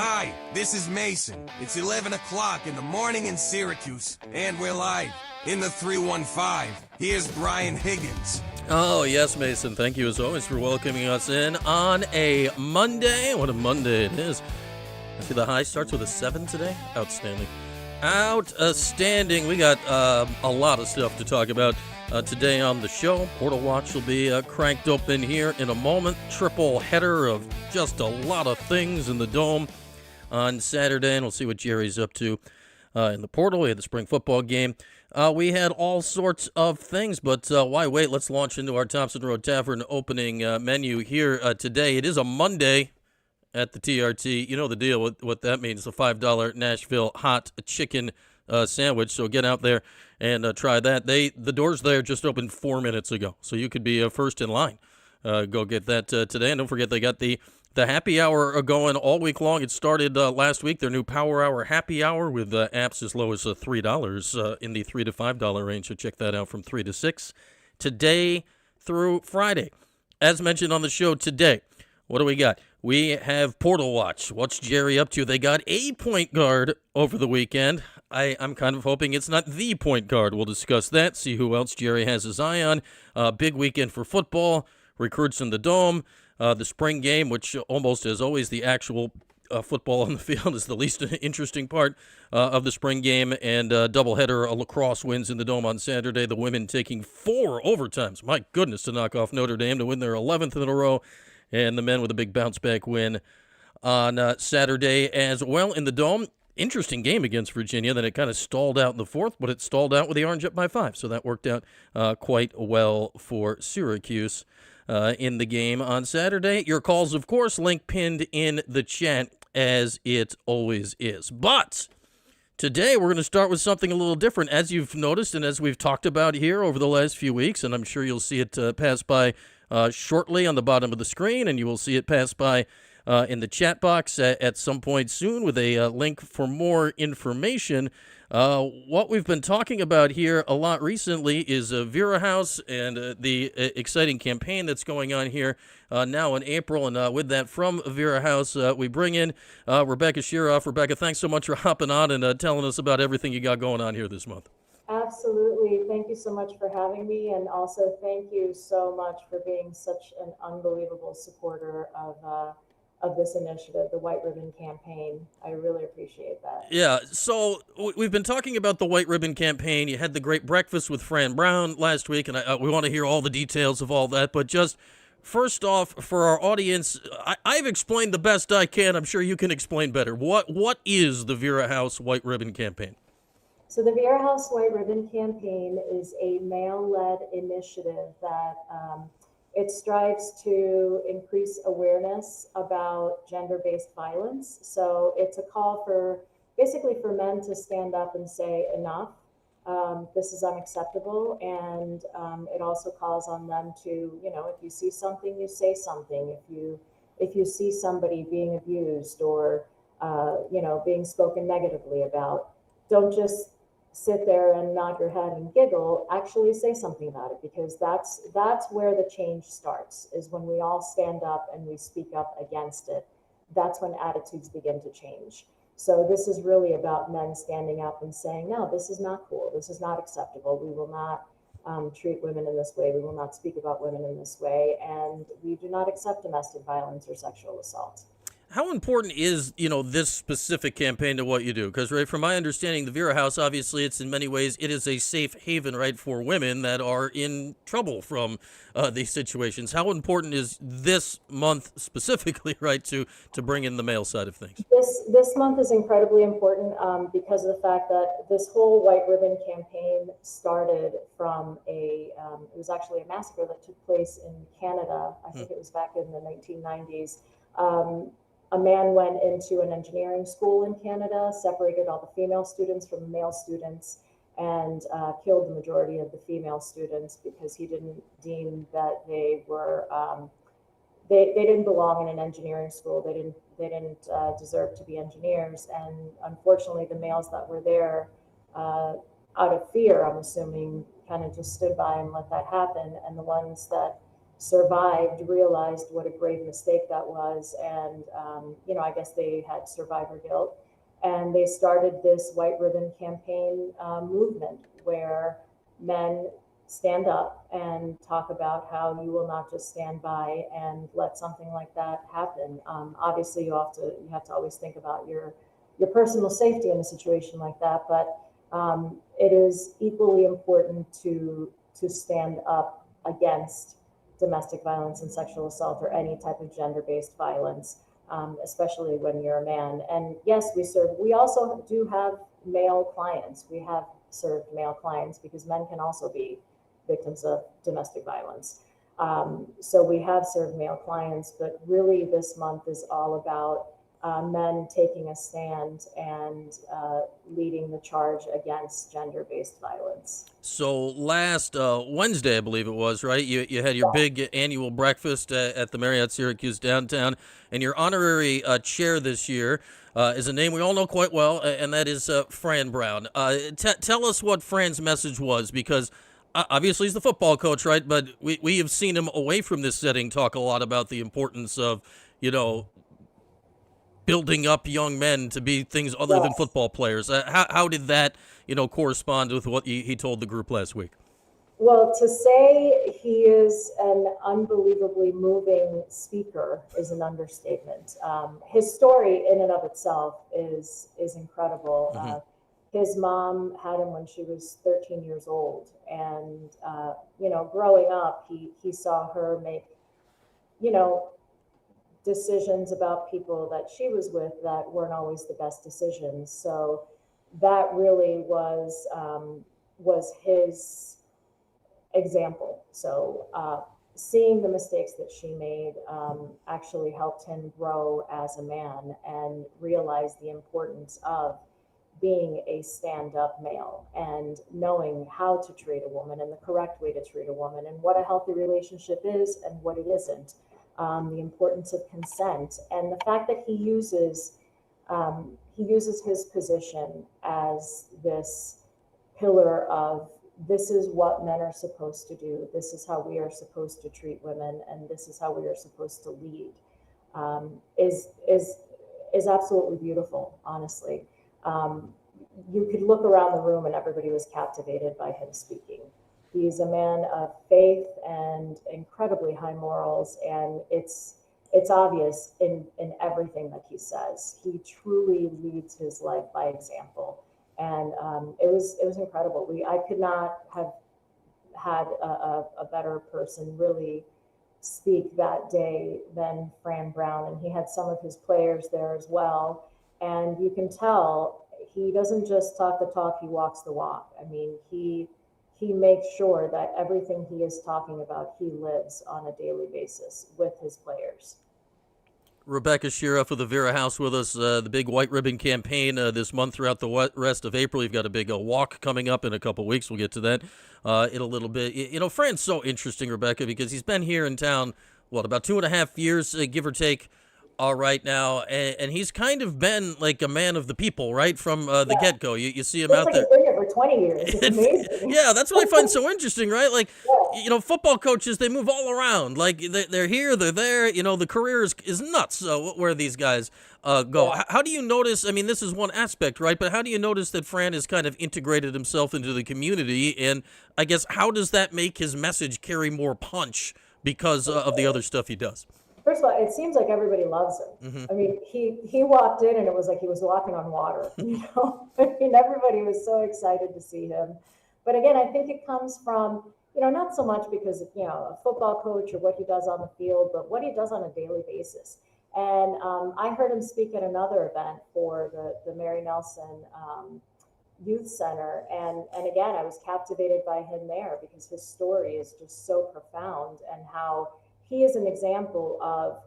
Hi, this is Mason. It's 11 o'clock in the morning in Syracuse, and we're live in the 315. Here's Brian Higgins. Oh, yes, Mason. Thank you, as always, for welcoming us in on a Monday. What a Monday it is. I see the high starts with a 7 today. Outstanding. Outstanding. We got a lot of stuff to talk about today on the show. Portal Watch will be cranked open here in a moment. Triple header of just a lot of things in the Dome on Saturday, and we'll see what Jerry's up to in the Portal. We had the spring football game. We had all sorts of things, but why wait? Let's launch into our Thompson Road Tavern opening menu here today. It is a Monday at the TRT. You know the deal with what that means, the $5 Nashville hot chicken sandwich. So get out there and try that. The doors there just opened 4 minutes ago, so you could be first in line. Go get that today. And don't forget, they got the happy hour going all week long. It started last week, their new Power Hour happy hour with apps as low as $3 in the $3 to $5 range. So check that out from 3 to 6 today through Friday. As mentioned on the show today, what do we got? We have Portal Watch. What's Jerry up to? They got a point guard over the weekend. I'm kind of hoping it's not the point guard. We'll discuss that, see who else Jerry has his eye on. Big weekend for football, recruits in the Dome. The spring game, which almost as always the actual football on the field is the least interesting part of the spring game, and doubleheader lacrosse wins in the Dome on Saturday. The women taking 4 overtimes, my goodness, to knock off Notre Dame to win their 11th in a row, and the men with a big bounce-back win on Saturday as well in the Dome. Interesting game against Virginia. Then it kind of stalled out in the fourth, but it stalled out with the Orange up by 5, so that worked out quite well for Syracuse in the game on Saturday. Your calls, of course, link pinned in the chat, as it always is. But today we're going to start with something a little different, as you've noticed and as we've talked about here over the last few weeks, and I'm sure you'll see it pass by shortly on the bottom of the screen, and you will see it pass by in the chat box at some point soon with a link for more information. What we've been talking about here a lot recently is Vera House and the exciting campaign that's going on here now in April. And with that, from Vera House, we bring in Rebecca Shearoff. Rebecca, thanks so much for hopping on and telling us about everything you got going on here this month. Absolutely. Thank you so much for having me. And also thank you so much for being such an unbelievable supporter of this initiative, the White Ribbon Campaign. I really appreciate that. Yeah, so we've been talking about the White Ribbon Campaign. You had the great breakfast with Fran Brown last week, and we want to hear all the details of all that. But just first off, for our audience, I've explained the best I can. I'm sure you can explain better. What is the Vera House White Ribbon Campaign? So the Vera House White Ribbon Campaign is a male-led initiative that it strives to increase awareness about gender-based violence. So it's a call for basically for men to stand up and say enough. This is unacceptable, and it also calls on them to, if you see something, you say something. If you see somebody being abused or being spoken negatively about, don't just sit there and nod your head and giggle. Actually say something about it, because that's where the change starts, is when we all stand up and we speak up against it. That's when attitudes begin to change. So this is really about men standing up and saying, no, this is not cool. This is not acceptable. We will not treat women in this way. We will not speak about women in this way. And we do not accept domestic violence or sexual assault. How important is, this specific campaign to what you do? Because, right, from my understanding, the Vera House, obviously, it's in many ways, it is a safe haven, right, for women that are in trouble from these situations. How important is this month specifically, right, to bring in the male side of things? This month is incredibly important because of the fact that this whole White Ribbon Campaign started from it was actually a massacre that took place in Canada. I think it was back in the 1990s. A man went into an engineering school in Canada, separated all the female students from the male students, and killed the majority of the female students because he didn't deem that they were they didn't belong in an engineering school. They didn't deserve to be engineers. And unfortunately, the males that were there, out of fear, I'm assuming, kind of just stood by and let that happen. And the ones that survived realized what a grave mistake that was. And, I guess they had survivor guilt. And they started this white ribbon campaign movement where men stand up and talk about how you will not just stand by and let something like that happen. Obviously, you have to always think about your personal safety in a situation like that, but it is equally important to stand up against domestic violence and sexual assault or any type of gender-based violence, especially when you're a man. And yes, we also do have male clients. We have served male clients because men can also be victims of domestic violence. So we have served male clients, but really this month is all about men taking a stand and leading the charge against gender-based violence. So last Wednesday, I believe it was, right? You had your big annual breakfast at the Marriott Syracuse downtown, and your honorary chair this year is a name we all know quite well, and that is Fran Brown. Tell us what Fran's message was, because obviously he's the football coach, right? But we have seen him away from this setting talk a lot about the importance of, building up young men to be things other than football players. How did that, correspond with what he told the group last week? Well, to say he is an unbelievably moving speaker is an understatement. His story in and of itself is incredible. His mom had him when she was 13 years old, and growing up, he saw her make, decisions about people that she was with that weren't always the best decisions. So that really was his example. So seeing the mistakes that she made actually helped him grow as a man and realize the importance of being a stand-up male and knowing how to treat a woman and the correct way to treat a woman and what a healthy relationship is and what it isn't. The importance of consent, and the fact that he uses his position as this pillar of this is what men are supposed to do, this is how we are supposed to treat women, and this is how we are supposed to lead, is absolutely beautiful, honestly. You could look around the room and everybody was captivated by him speaking. He's a man of faith and incredibly high morals, and it's obvious in everything that he says. He truly leads his life by example, and it was incredible. I could not have had a better person really speak that day than Fran Brown, and he had some of his players there as well, and you can tell he doesn't just talk the talk, he walks the walk. I mean, he makes sure that everything he is talking about, he lives on a daily basis with his players. Rebecca Shira for the Vera House with us, the big white ribbon campaign this month throughout the rest of April. You've got a big walk coming up in a couple weeks. We'll get to that in a little bit. Fran's so interesting, Rebecca, because he's been here in town, about 2.5 years, give or take, right now, and he's kind of been like a man of the people, right, from the get-go. You see him out there. He's been here for 20 years. It's amazing. Yeah, that's what I find so interesting, right? Like, Yeah. Football coaches, they move all around. Like, they're here, they're there. The career is nuts where these guys go. Yeah. How do you notice, this is one aspect, right? But how do you notice that Fran has kind of integrated himself into the community? And I guess, how does that make his message carry more punch because of the other stuff he does? First of all, it seems like everybody loves him. Mm-hmm. I mean, he walked in and it was like he was walking on water. I mean, everybody was so excited to see him. But again, I think it comes from, not so much because of, a football coach or what he does on the field, but what he does on a daily basis. And I heard him speak at another event for the Mary Nelson Youth Center. And again, I was captivated by him there because his story is just so profound, and how he is an example of,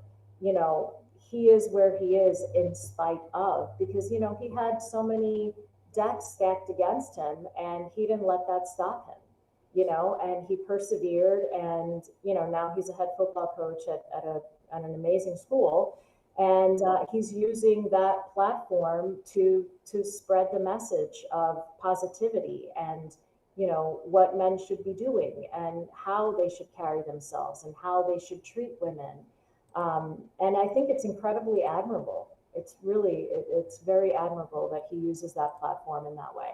he is where he is in spite of, because, he had so many decks stacked against him and he didn't let that stop him, and he persevered, and, now he's a head football coach at an amazing school. And he's using that platform to spread the message of positivity and, what men should be doing and how they should carry themselves and how they should treat women. And I think it's incredibly admirable. It's very admirable that he uses that platform in that way.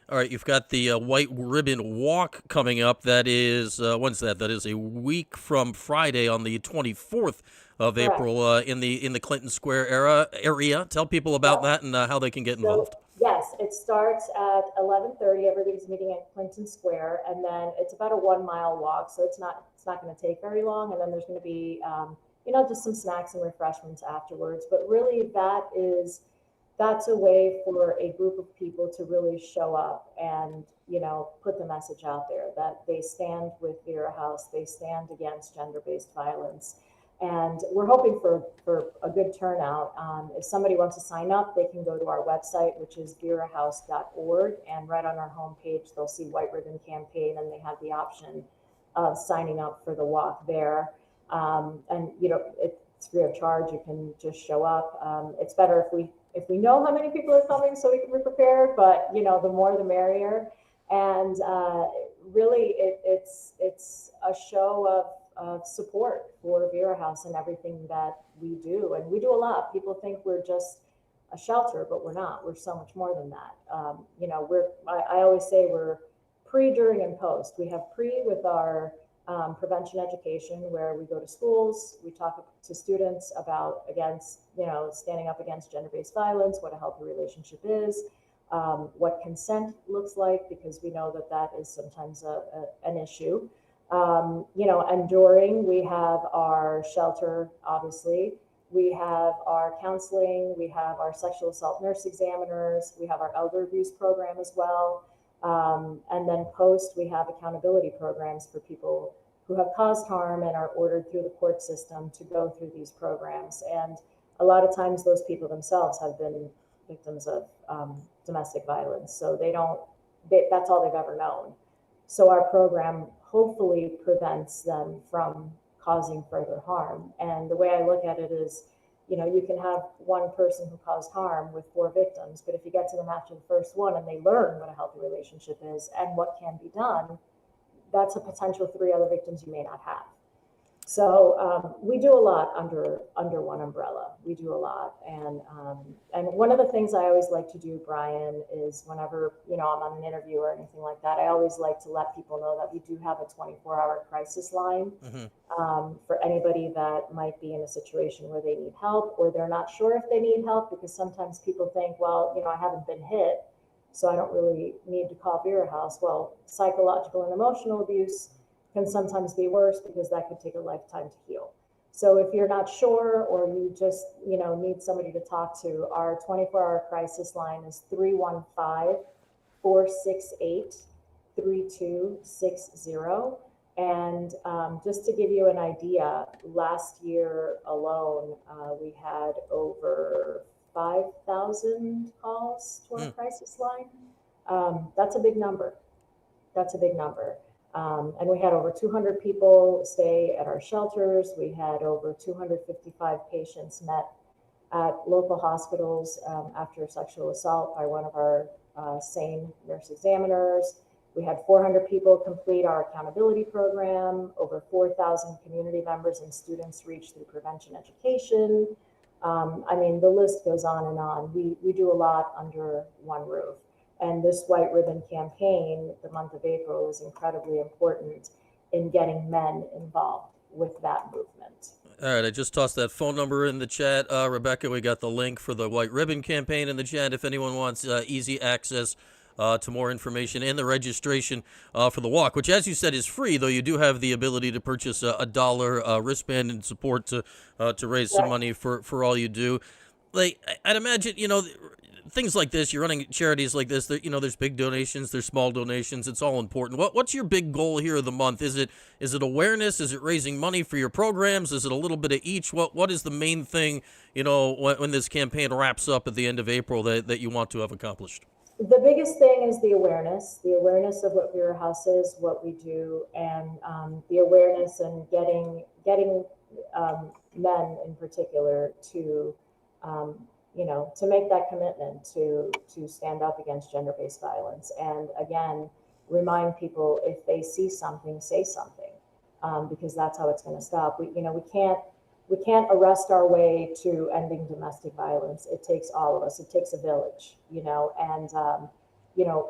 All right, you've got the White Ribbon Walk coming up. That is, when's that? That is a week from Friday on the 24th of Correct. April in the Clinton Square area. Tell people about that and how they can get involved. Yes, it starts at 11:30. Everybody's meeting at Clinton Square, and then it's about a 1 mile walk, so it's not going to take very long. And then there's going to be just some snacks and refreshments afterwards. But really, that's a way for a group of people to really show up and put the message out there that they stand with Vera House, they stand against gender-based violence. And we're hoping for a good turnout. If somebody wants to sign up, they can go to our website, which is verahouse.org, and right on our homepage, they'll see White Ribbon Campaign, and they have the option of signing up for the walk there. And it's free of charge. You can just show up. It's better if we know how many people are coming, so we can be prepared. But the more the merrier. And really, it's a show of support for Vera House and everything that we do. And we do a lot. People think we're just a shelter, but we're not. We're so much more than that. I always say we're pre, during, and post. We have pre with our prevention education, where we go to schools, we talk to students about standing up against gender-based violence, what a healthy relationship is, what consent looks like, because we know that is sometimes an issue. And during, we have our shelter, obviously. We have our counseling, we have our sexual assault nurse examiners, we have our elder abuse program as well. And then post, we have accountability programs for people who have caused harm and are ordered through the court system to go through these programs. And a lot of times those people themselves have been victims of domestic violence. So that's all they've ever known. So our program hopefully prevents them from causing further harm. And the way I look at it is, you can have one person who caused harm with 4 victims, but if you get to them after the first one and they learn what a healthy relationship is and what can be done, that's a potential 3 other victims you may not have. So we do a lot under one umbrella. We do a lot, and one of the things I always like to do, Brian, is whenever I'm on an interview or anything like that, I always like to let people know that we do have a 24-hour crisis line for anybody that might be in a situation where they need help or they're not sure if they need help, because sometimes people think, well, I haven't been hit, so I don't really need to call Vera House. Well, psychological and emotional abuse can sometimes be worse, because that could take a lifetime to heal. So if you're not sure, or you just need somebody to talk to, our 24-hour crisis line is 315-468-3260. And just to give you an idea, last year alone, we had over 5,000 calls to our crisis line. That's a big number. And we had over 200 people stay at our shelters. We had over 255 patients met at local hospitals after sexual assault by one of our SANE nurse examiners. We had 400 people complete our accountability program, over 4,000 community members and students reached through prevention education. The list goes on and on. We do a lot under one roof. And this White Ribbon Campaign, the month of April, is incredibly important in getting men involved with that movement. All right, I just tossed that phone number in the chat. Rebecca, we got the link for the White Ribbon Campaign in the chat if anyone wants easy access to more information and the registration for the walk, which, as you said, is free, though you do have the ability to purchase a $1 wristband in support to raise some money for all you do. Like, I'd imagine, things like this, you're running charities like this, there's big donations, there's small donations, it's all important. What's your big goal here of the month? Is it awareness? Is it raising money for your programs? Is it a little bit of each? What is the main thing, when this campaign wraps up at the end of April that you want to have accomplished? The biggest thing is the awareness of what Vera House is, what we do, and the awareness and getting men in particular to to make that commitment to stand up against gender-based violence. And again, remind people if they see something, say something, because that's how it's going to stop. We can't arrest our way to ending domestic violence. It takes all of us. It takes a village, and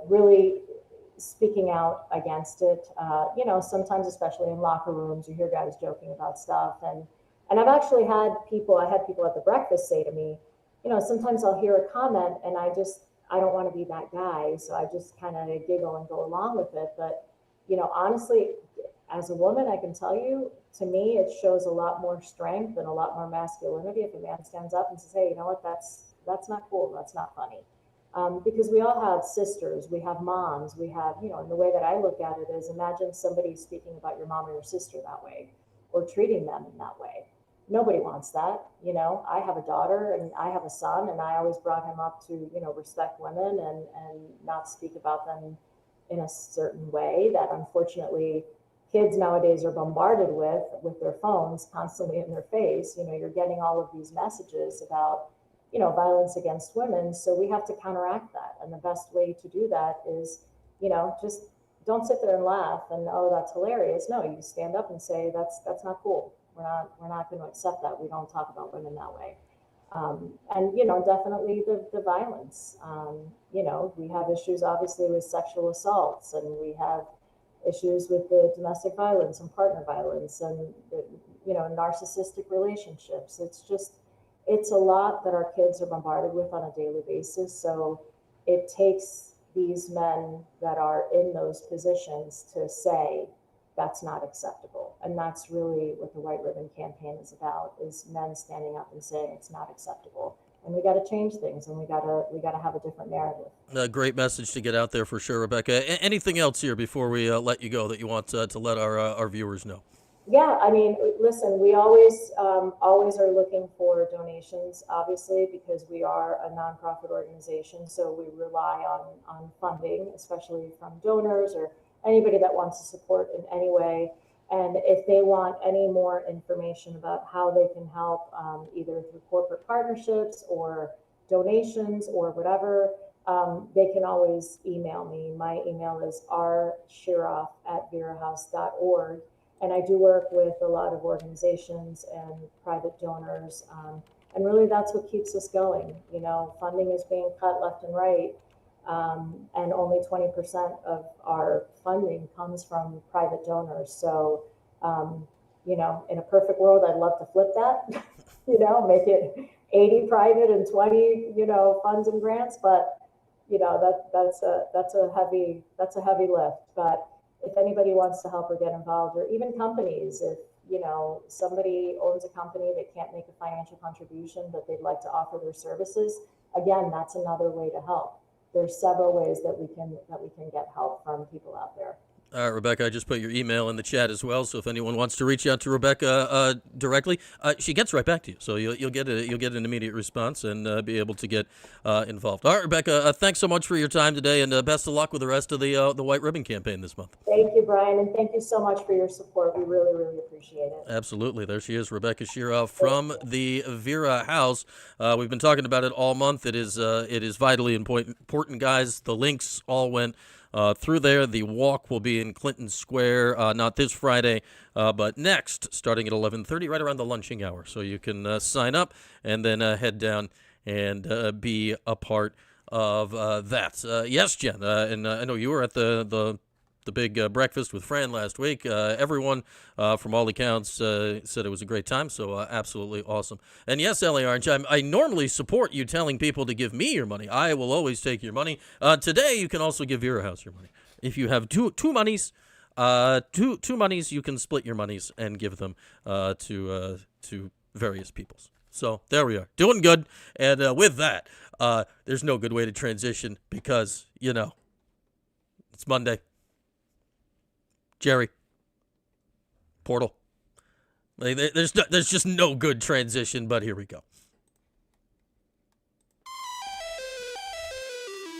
really speaking out against it. Sometimes, especially in locker rooms, you hear guys joking about stuff, and I've actually had people. I had people at the breakfast say to me, sometimes I'll hear a comment, and I don't want to be that guy, so I just kind of giggle and go along with it. But honestly, as a woman, I can tell you, to me, it shows a lot more strength and a lot more masculinity if a man stands up and says, "Hey, you know what? That's not cool. That's not funny." Because we all have sisters, we have moms, we have, and the way that I look at it is, imagine somebody speaking about your mom or your sister that way, or treating them in that way. Nobody wants that. I have a daughter and I have a son, and I always brought him up to, respect women and not speak about them in a certain way that unfortunately kids nowadays are bombarded with their phones constantly in their face. You're getting all of these messages about, violence against women. So we have to counteract that. And the best way to do that is, just don't sit there and laugh and, oh, that's hilarious. No, you stand up and say, that's not cool. We're not going to accept that. We don't talk about women that way. And definitely the violence. We have issues obviously with sexual assaults, and we have issues with the domestic violence and partner violence, and narcissistic relationships. It's a lot that our kids are bombarded with on a daily basis. So it takes these men that are in those positions to say that's not acceptable. And that's really what the White Ribbon Campaign is about, is men standing up and saying it's not acceptable. And we got to change things, and we got to have a different narrative. A great message to get out there for sure, Rebecca. Anything else here before we let you go that you want to let our viewers know? Yeah, I mean, listen, we always are looking for donations, obviously, because we are a nonprofit organization. So we rely on funding, especially from donors or anybody that wants to support in any way. And if they want any more information about how they can help, either through corporate partnerships or donations or whatever, they can always email me. My email is rshiroff@verahouse.org. And I do work with a lot of organizations and private donors. And really that's what keeps us going. Funding is being cut left and right. And only 20% of our funding comes from private donors. So, in a perfect world, I'd love to flip that, make it 80 private and 20, funds and grants. But, that's a heavy lift. But if anybody wants to help or get involved, or even companies, if somebody owns a company that can't make a financial contribution, but they'd like to offer their services, again, that's another way to help. There's several ways that we can get help from people out there. All right, Rebecca, I just put your email in the chat as well, so if anyone wants to reach out to Rebecca directly, she gets right back to you. So you'll get an immediate response and be able to get involved. All right, Rebecca, thanks so much for your time today, and best of luck with the rest of the White Ribbon Campaign this month. Thank you, Brian, and thank you so much for your support. We really, really appreciate it. Absolutely. There she is, Rebecca Shiroff from the Vera House. We've been talking about it all month. It is vitally important, guys. The links all went through there. The walk will be in Clinton Square, not this Friday, but next, starting at 11:30, right around the lunching hour. So you can sign up and then head down and be a part of that. Yes, Jen, and I know you were at the big breakfast with Fran last week. Everyone, from all accounts, said it was a great time, so absolutely awesome. And yes, Ellie Orange, I normally support you telling people to give me your money. I will always take your money. Today, you can also give Vera House your money. If you have two monies, you can split your monies and give them to various peoples. So there we are, doing good. And with that, there's no good way to transition because, it's Monday. Jerry, Portal. There's just no good transition, but here we go.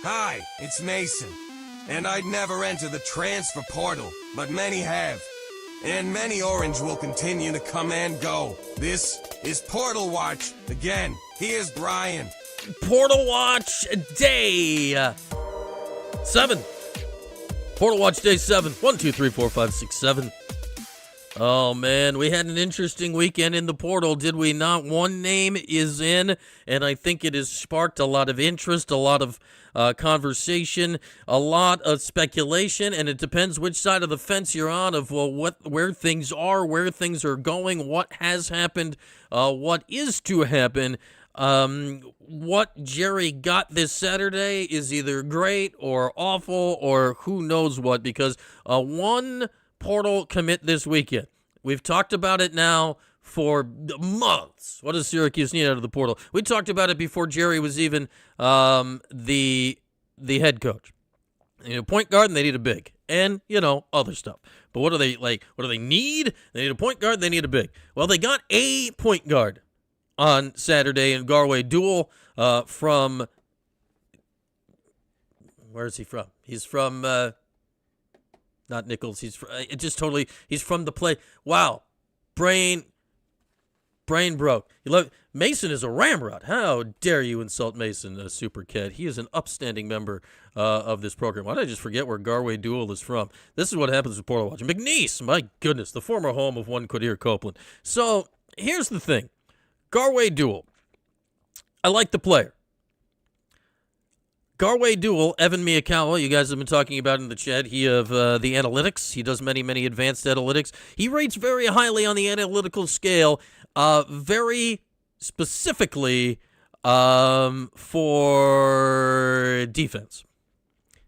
Hi, it's Mason. And I'd never enter the transfer portal, but many have. And many Orange will continue to come and go. This is Portal Watch. Again, here's Brian. Portal Watch Day 7. Portal Watch Day 7. 1, 2, 3, 4, 5, 6, 7. Oh, man, we had an interesting weekend in the portal, did we not? One name is in, and I think it has sparked a lot of interest, a lot of conversation, a lot of speculation, and it depends which side of the fence you're on of, well, where things are, where things are going, what has happened, what is to happen. What Jerry got this Saturday is either great or awful or who knows what, because one portal commit this weekend. We've talked about it now for months. What does Syracuse need out of the portal? We talked about it before Jerry was even the head coach. They need a point guard and they need a big, and other stuff. But what do they like? What do they need? They need a point guard. They need a big. Well, they got a point guard on Saturday in Garway Duel from, where is he from? He's from, not Nichols. He's from the play. Wow. Brain broke. Mason is a ramrod. How dare you insult Mason, Super Cat. He is an upstanding member of this program. Why did I just forget where Garway Duel is from? This is what happens with Portal Watch. McNeese, my goodness, the former home of one Quadir Copeland. So here's the thing. Garway Duel. I like the player. Garway Duel, Evan Miyakawa, you guys have been talking about in the chat. He of the analytics. He does many, many advanced analytics. He rates very highly on the analytical scale, very specifically for defense.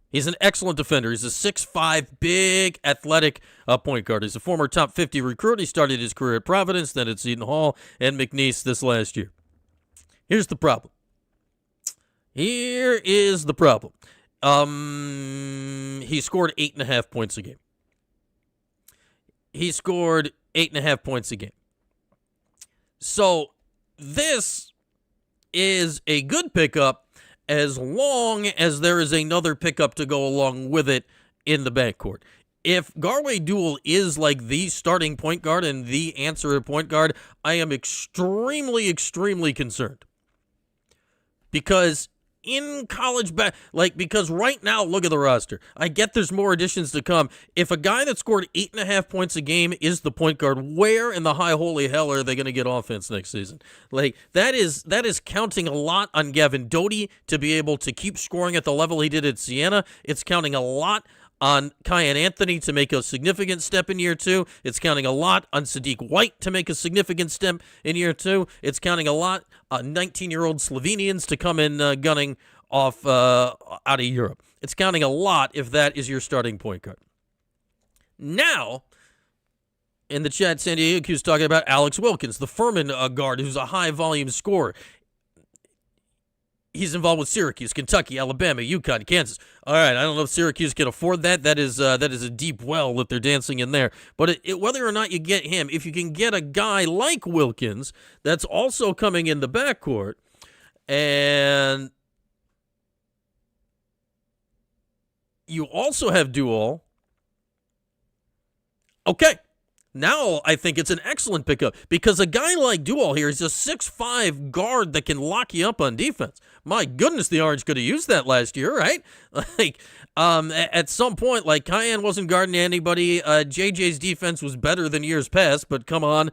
He's an excellent defender. He's a 6'5", big, athletic point guard. He's a former top 50 recruit. He started his career at Providence, then at Seton Hall, and McNeese this last year. Here's the problem. Here is the problem. He scored 8.5 points a game. He scored 8.5 points a game. So this is a good pickup as long as there is another pickup to go along with it in the backcourt. If Garway Duel is like the starting point guard and the answer at point guard, I am extremely, extremely concerned. Because in college, because right now, look at the roster. I get there's more additions to come. If a guy that scored 8.5 points a game is the point guard, where in the high holy hell are they going to get offense next season? That is counting a lot on Gavin Doty to be able to keep scoring at the level he did at Siena. It's counting a lot on Kyan Anthony to make a significant step in year 2. It's counting a lot on Sadiq White to make a significant step in year 2. It's counting a lot on 19-year-old Slovenians to come in gunning off out of Europe. It's counting a lot if that is your starting point guard. Now, in the chat, San Diego Q's talking about Alex Wilkins, the Furman guard who's a high-volume scorer. He's involved with Syracuse, Kentucky, Alabama, UConn, Kansas. All right, I don't know if Syracuse can afford that. That is a deep well that they're dancing in there. But whether or not you get him, if you can get a guy like Wilkins that's also coming in the backcourt, and you also have Duel, okay. Now I think it's an excellent pickup because a guy like Duel here is a 6'5" guard that can lock you up on defense. My goodness, the Orange could have used that last year, right? At some point, Kyan wasn't guarding anybody. JJ's defense was better than years past, but come on.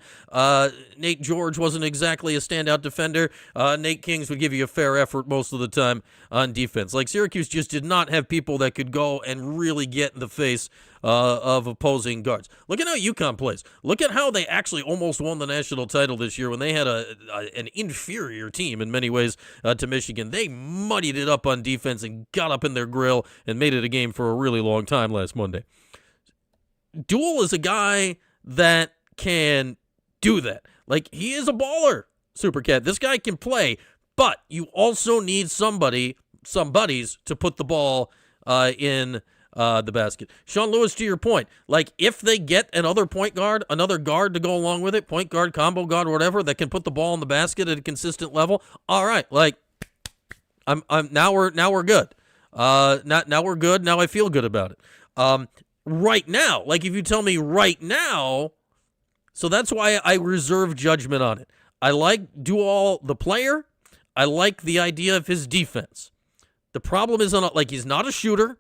Nate George wasn't exactly a standout defender. Nate Kings would give you a fair effort most of the time on defense. Syracuse just did not have people that could go and really get in the face of opposing guards. Look at how UConn plays. Look at how they actually almost won the national title this year when they had an inferior team in many ways to Michigan. They muddied it up on defense and got up in their grill and made it a game for a really long time last Monday. Duel is a guy that can do that. He is a baller, Super Cat. This guy can play, but you also need somebodies to put the ball in the basket. Sean Lewis, to your point, if they get another point guard, another guard to go along with it, point guard, combo guard, whatever, that can put the ball in the basket at a consistent level, all right, now we're good. Now we're good. Now I feel good about it. Right now, if you tell me right now, so that's why I reserve judgment on it. I like Dual the player. I like the idea of his defense. The problem is he's not a shooter.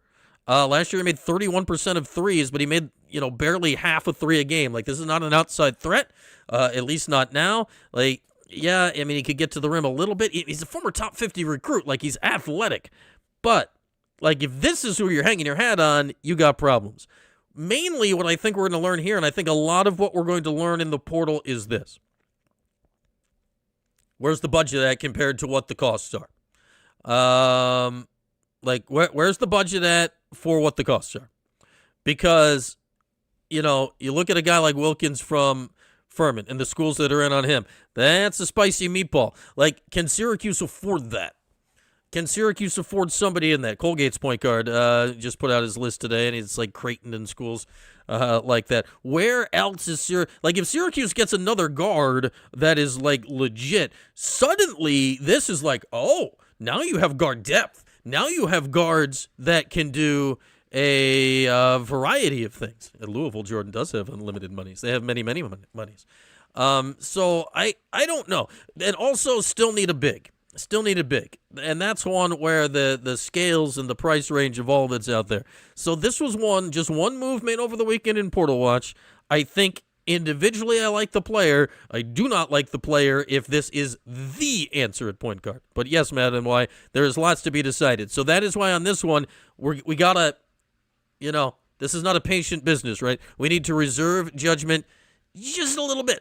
Last year he made 31% of threes, but he made, barely half a three a game. Like, this is not an outside threat, at least not now. Like, yeah, I mean, he could get to the rim a little bit. He's a former top 50 recruit. Like, he's athletic. But, like, if this is who you're hanging your hat on, you got problems. Mainly what I think we're going to learn here, and I think a lot of what we're going to learn in the portal is this. Where's the budget at compared to what the costs are? Where's the budget at for what the costs are? Because, you look at a guy like Wilkins from Furman and the schools that are in on him. That's a spicy meatball. Like, can Syracuse afford that? Can Syracuse afford somebody in that? Colgate's point guard just put out his list today, and it's like Creighton and schools like that. Where else is Syracuse? Like, if Syracuse gets another guard that is, like, legit, suddenly this is like, oh, now you have guard depth. Now you have guards that can do a variety of things. At Louisville, Jordan does have unlimited monies. They have many, many monies. So I don't know. And also still need a big. And that's one where the scales and the price range of all that's out there. So this was just one move made over the weekend in Portal Watch. I think individually I like the player. I do not like the player if this is the answer at point guard. But yes, Matt and why, there is lots to be decided. So that is why on this one, we got to, this is not a patient business, right? We need to reserve judgment just a little bit.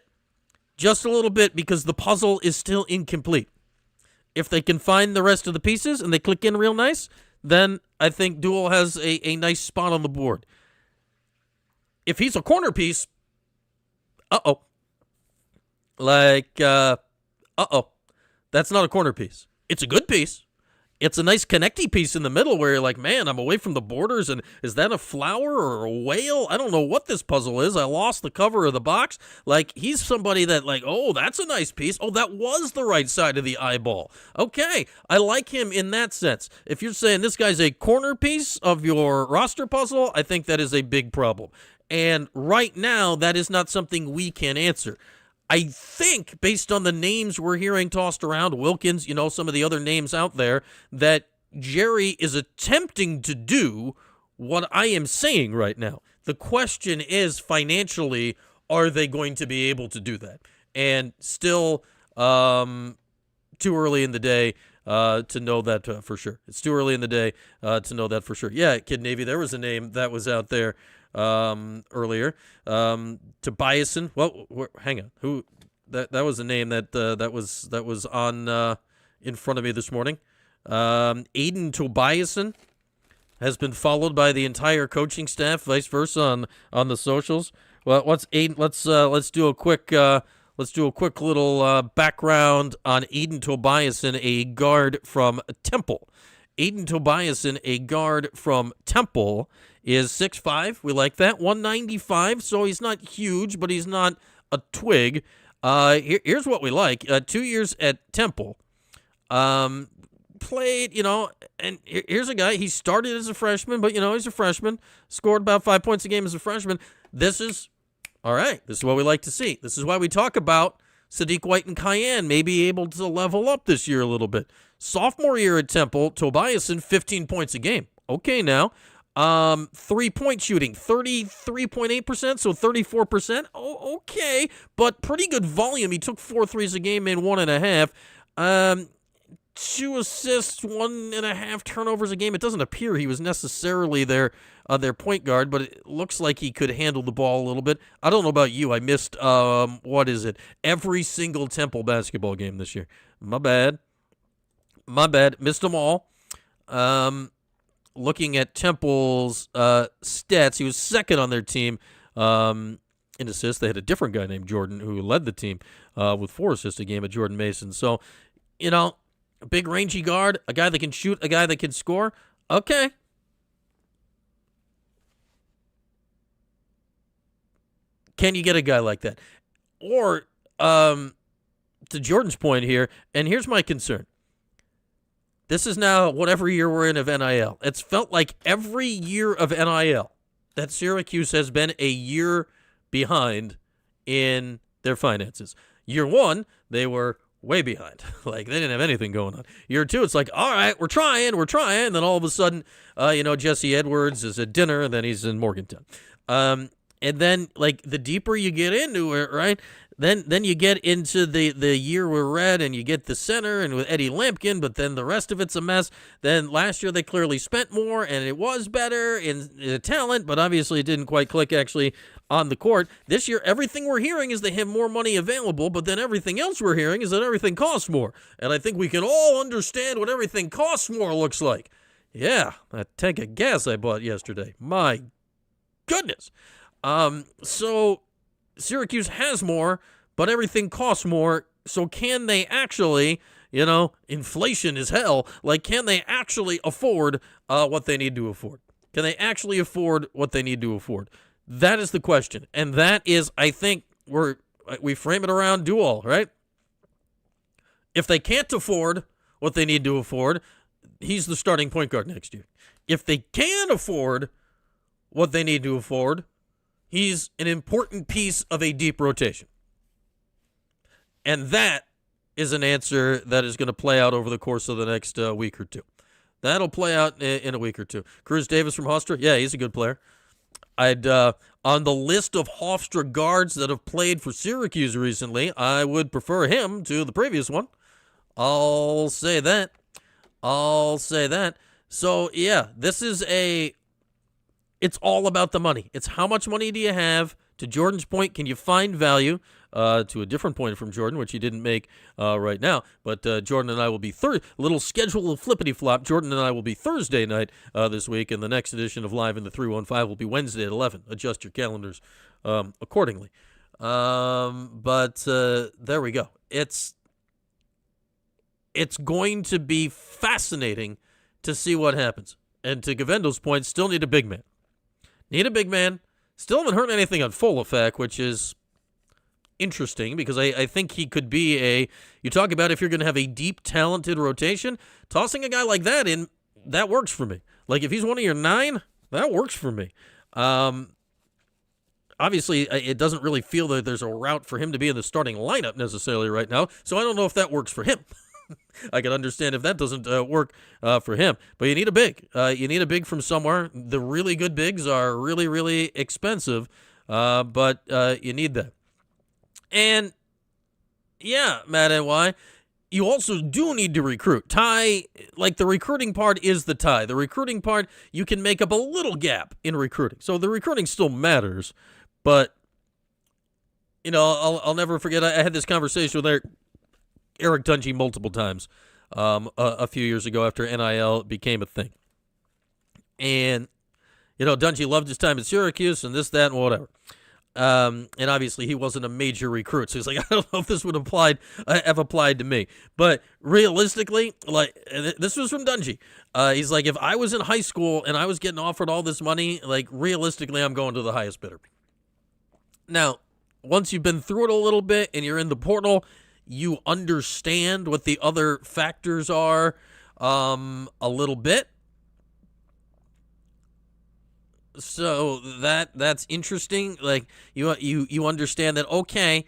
Just a little bit, because the puzzle is still incomplete. If they can find the rest of the pieces and they click in real nice, then I think Duel has a nice spot on the board. If he's a corner piece, that's not a corner piece. It's a good piece. It's a nice connecty piece in the middle where you're like, man, I'm away from the borders, and is that a flower or a whale? I don't know what this puzzle is. I lost the cover of the box. Like, he's somebody that, like, oh, that's a nice piece. Oh, that was the right side of the eyeball. Okay, I like him in that sense. If you're saying this guy's a corner piece of your roster puzzle, I think that is a big problem. And right now, that is not something we can answer. I think, based on the names we're hearing tossed around, Wilkins, some of the other names out there, that Jerry is attempting to do what I am saying right now. The question is, financially, are they going to be able to do that? And still too early in the day to know that for sure. It's too early in the day to know that for sure. Yeah, Kid Navy, there was a name that was out there earlier. Tobiasen. Well, hang on. Who? That was a name that was on in front of me this morning. Aiden Tobiasen has been followed by the entire coaching staff, vice versa on the socials. Well, what's Aiden? Let's do a quick little background on Aiden Tobiasen, a guard from Temple. Aiden Tobiasen, a guard from Temple, is 6'5". We like that. 195, so he's not huge, but he's not a twig. Here's what we like. 2 years at Temple. Played, and here's a guy. He started as a freshman, but, he's a freshman. Scored about 5 points a game as a freshman. This is, all right, this is what we like to see. This is why we talk about Sadiq White and Cayenne may be able to level up this year a little bit. Sophomore year at Temple, Tobiasen, 15 points a game. Okay, now. 3-point shooting, 33.8%, so 34%. Oh, okay, but pretty good volume. He took 4 threes a game in 1.5. 2 assists, 1.5 turnovers a game. It doesn't appear he was necessarily their point guard, but it looks like he could handle the ball a little bit. I don't know about you. I missed, every single Temple basketball game this year. My bad. Missed them all. Looking at Temple's stats, he was second on their team in assists. They had a different guy named Jordan who led the team with 4 assists a game at Jordan Mason. So, a big rangy guard, a guy that can shoot, a guy that can score. Okay. Can you get a guy like that? Or, to Jordan's point here, and here's my concern. This is now whatever year we're in of NIL. It's felt like every year of NIL that Syracuse has been a year behind in their finances. Year one, they were way behind. Like, they didn't have anything going on. Year 2, it's like, all right, we're trying. And then all of a sudden, Jesse Edwards is at dinner, and then he's in Morgantown. And then, like, the deeper you get into it, right, then you get into the year we're red, and you get the center, and with Eddie Lampkin, but then the rest of it's a mess. Then last year they clearly spent more, and it was better in talent, but obviously it didn't quite click actually on the court. This year, everything we're hearing is they have more money available, but then everything else we're hearing is that everything costs more. And I think we can all understand what everything costs more looks like. Yeah, that tank of gas I bought yesterday. My goodness. So Syracuse has more, but everything costs more. So can they actually, inflation is hell. Like, can they actually afford what they need to afford? Can they actually afford what they need to afford? That is the question. And that is, I think, we frame it around Dual, right? If they can't afford what they need to afford, he's the starting point guard next year. If they can afford what they need to afford, he's an important piece of a deep rotation. And that is an answer that is going to play out over the course of the next week or two. That'll play out in a week or two. Cruz Davis from Hofstra, yeah, he's a good player. I'd on the list of Hofstra guards that have played for Syracuse recently, I would prefer him to the previous one. I'll say that. So, yeah, it's all about the money. It's how much money do you have? To Jordan's point, can you find value? To a different point from Jordan, which he didn't make right now. But Jordan and I will be little schedule of flippity-flop. Jordan and I will be Thursday night this week, and the next edition of Live in the 315 will be Wednesday at 11. Adjust your calendars accordingly. But there we go. It's going to be fascinating to see what happens. And to Gavendo's point, still need a big man. Still haven't heard anything on full effect, which is interesting because I think he could be you talk about if you're going to have a deep, talented rotation, tossing a guy like that in, that works for me. Like if he's one of your 9, that works for me. Obviously, it doesn't really feel that there's a route for him to be in the starting lineup necessarily right now, so I don't know if that works for him. I can understand if that doesn't work for him. But you need a big. You need a big from somewhere. The really good bigs are really, really expensive, but you need that. And, yeah, Matt NY, you also do need to recruit. Ty, like the recruiting part is the tie. The recruiting part, you can make up a little gap in recruiting. So the recruiting still matters, but, I'll never forget, I had this conversation with Eric Dungy multiple times a few years ago after NIL became a thing. And, Dungy loved his time at Syracuse and this, that, and whatever. And obviously he wasn't a major recruit, so he's like, I don't know if this would have applied to me. But realistically, like this was from Dungy. He's like, if I was in high school and I was getting offered all this money, like realistically, I'm going to the highest bidder. Now, once you've been through it a little bit and you're in the portal, you understand what the other factors are a little bit. So that's interesting. Like you understand that, okay,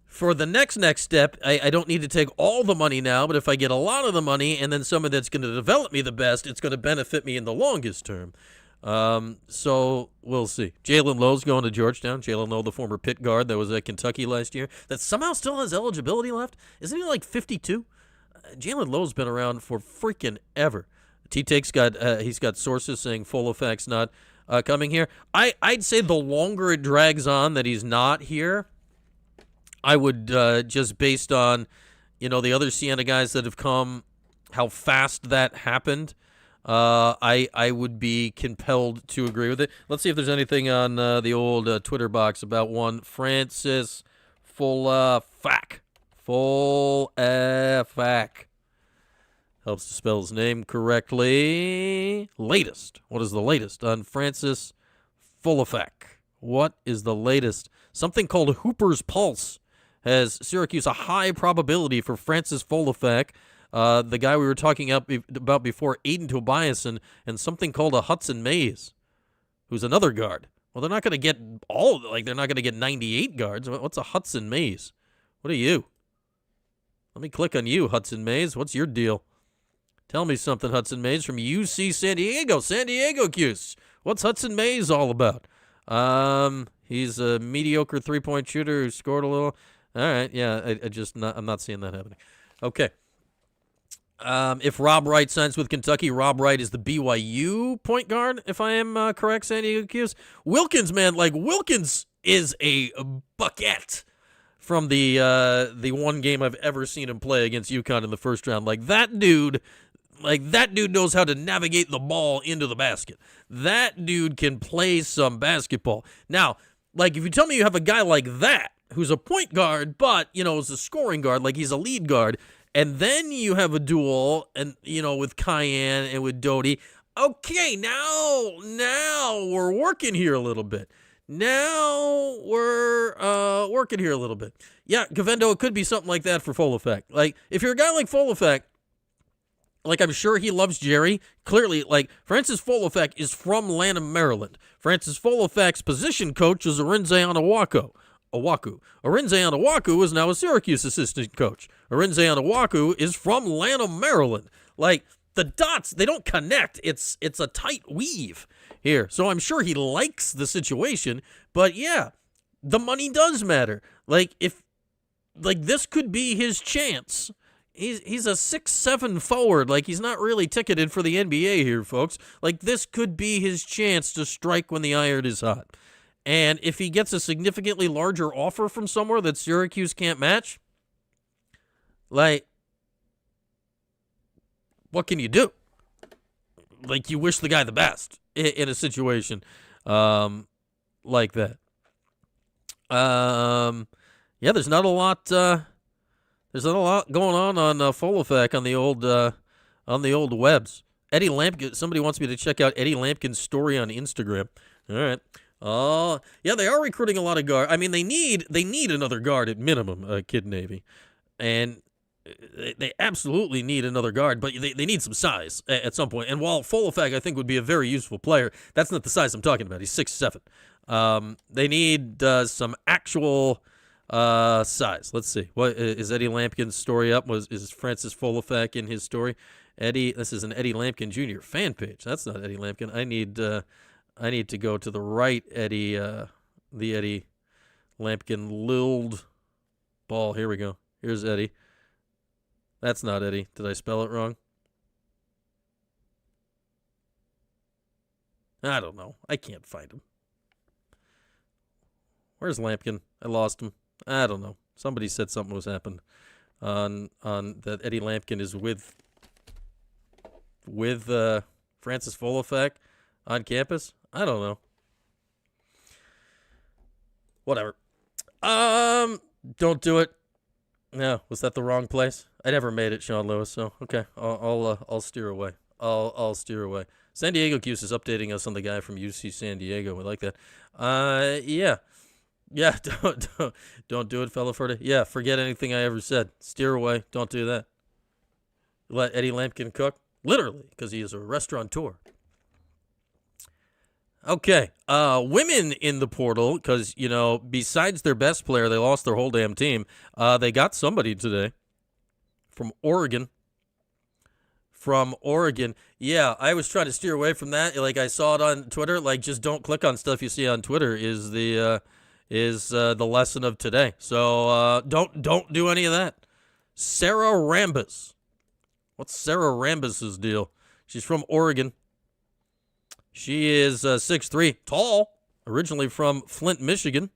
for the next step, I don't need to take all the money now, but if I get a lot of the money and then someone that's going to develop me the best, it's going to benefit me in the longest term. So we'll see. Jalen Lowe's going to Georgetown. Jalen Lowe, the former Pitt guard that was at Kentucky last year, that somehow still has eligibility left. Isn't he like 52? Jalen Lowe's been around for freaking ever. T-Take's he's got sources saying full effect's not coming here. I'd say the longer it drags on that he's not here, I would just based on, the other Siena guys that have come, how fast that happened, I would be compelled to agree with it. Let's see if there's anything on the old Twitter box about one Francis Full-Fack. Full-Fack. Helps to spell his name correctly. Latest. What is the latest on Francis Full-Fack? What is the latest? Something called Hooper's Pulse has Syracuse a high probability for Francis Full-Fack. The guy we were talking about before, Aiden Tobiasen, and something called a Hudson Mays, who's another guard. Well, they're not going to get they're not going to get 98 guards. What's a Hudson Mays? What are you? Let me click on you, Hudson Mays. What's your deal? Tell me something, Hudson Mays from UC San Diego. San Diego Cuse. What's Hudson Mays all about? He's a mediocre three-point shooter who scored a little. All right, yeah, I'm not seeing that happening. Okay. If Rob Wright signs with Kentucky, Rob Wright is the BYU point guard, if I am correct, San Diego Cuse. Wilkins, man, Wilkins is a bucket from the one game I've ever seen him play against UConn in the first round. That dude knows how to navigate the ball into the basket. That dude can play some basketball. Now, if you tell me you have a guy like that who's a point guard, but, is a scoring guard, he's a lead guard, and then you have a duel, and with Cayenne and with Doty. Okay, now we're working here a little bit. Yeah, Gavendo, it could be something like that for Folefak. If you're a guy like Folefak, I'm sure he loves Jerry. Clearly, Francis Folefak is from Lanham, Maryland. Francis Folefak's position coach is Arinze Onuaku. Arinze Onuaku is now a Syracuse assistant coach. Arinze Onuaku is from Lanham, Maryland. The dots, they don't connect. It's a tight weave here. So I'm sure he likes the situation, but yeah, the money does matter. This could be his chance. He's a 6'7" forward. He's not really ticketed for the NBA here, folks. This could be his chance to strike when the iron is hot. And if he gets a significantly larger offer from somewhere that Syracuse can't match, what can you do? You wish the guy the best in a situation like that. Yeah, there's not a lot going on Folefak on the old webs. Eddie Lampkin. Somebody wants me to check out Eddie Lampkin's story on Instagram. All right. Oh, yeah, they are recruiting a lot of guard. I mean, they need another guard at minimum, Kid Navy, and they absolutely need another guard. But they need some size at some point. And while Folefak, I think, would be a very useful player, that's not the size I'm talking about. He's 6'7". They need some actual size. Let's see. What is Eddie Lampkin's story up? Is Francis Folefak in his story? This is an Eddie Lampkin Jr. fan page. That's not Eddie Lampkin. I need to go to the right Eddie, the Eddie Lampkin Lild ball. Here we go. Here's Eddie. That's not Eddie. Did I spell it wrong? I don't know. I can't find him. Where's Lampkin? I lost him. I don't know. Somebody said something was happened on that Eddie Lampkin is with Francis Folefak on campus. I don't know. Whatever. Don't do it. No, was that the wrong place? I never made it, Sean Lewis. So okay, I'll steer away. I'll steer away. San Diego Cuse is updating us on the guy from UC San Diego. We like that. Yeah. Don't do it, fella Ferda. Yeah, forget anything I ever said. Steer away. Don't do that. Let Eddie Lampkin cook, literally, because he is a restaurateur. Okay, women in the portal, because, besides their best player, they lost their whole damn team. They got somebody today from Oregon. Yeah, I was trying to steer away from that. I saw it on Twitter. Just don't click on stuff you see on Twitter is the lesson of today. So don't do any of that. Sarah Rambis. What's Sarah Rambis' deal? She's from Oregon. She is 6'3", tall, originally from Flint, Michigan.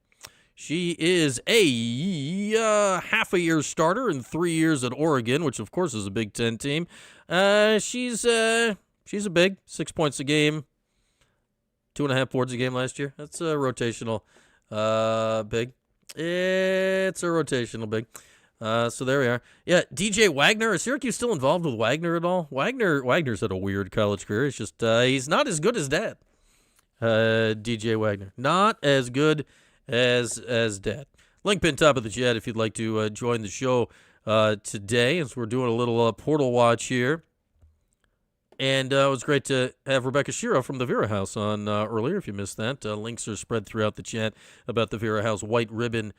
She is a half a year starter and 3 years at Oregon, which of course is a Big Ten team. She's a big, 6 points a game, 2.5 boards a game last year. That's a rotational big. It's a rotational big. So there we are. Yeah, DJ Wagner. Is Syracuse still involved with Wagner at all? Wagner's had a weird college career. It's just he's not as good as Dad. DJ Wagner, not as good as Dad. Link pin top of the chat if you'd like to join the show today, as we're doing a little portal watch here. And it was great to have Rebecca Shira from the Vera House on earlier, if you missed that. Links are spread throughout the chat about the Vera House White Ribbon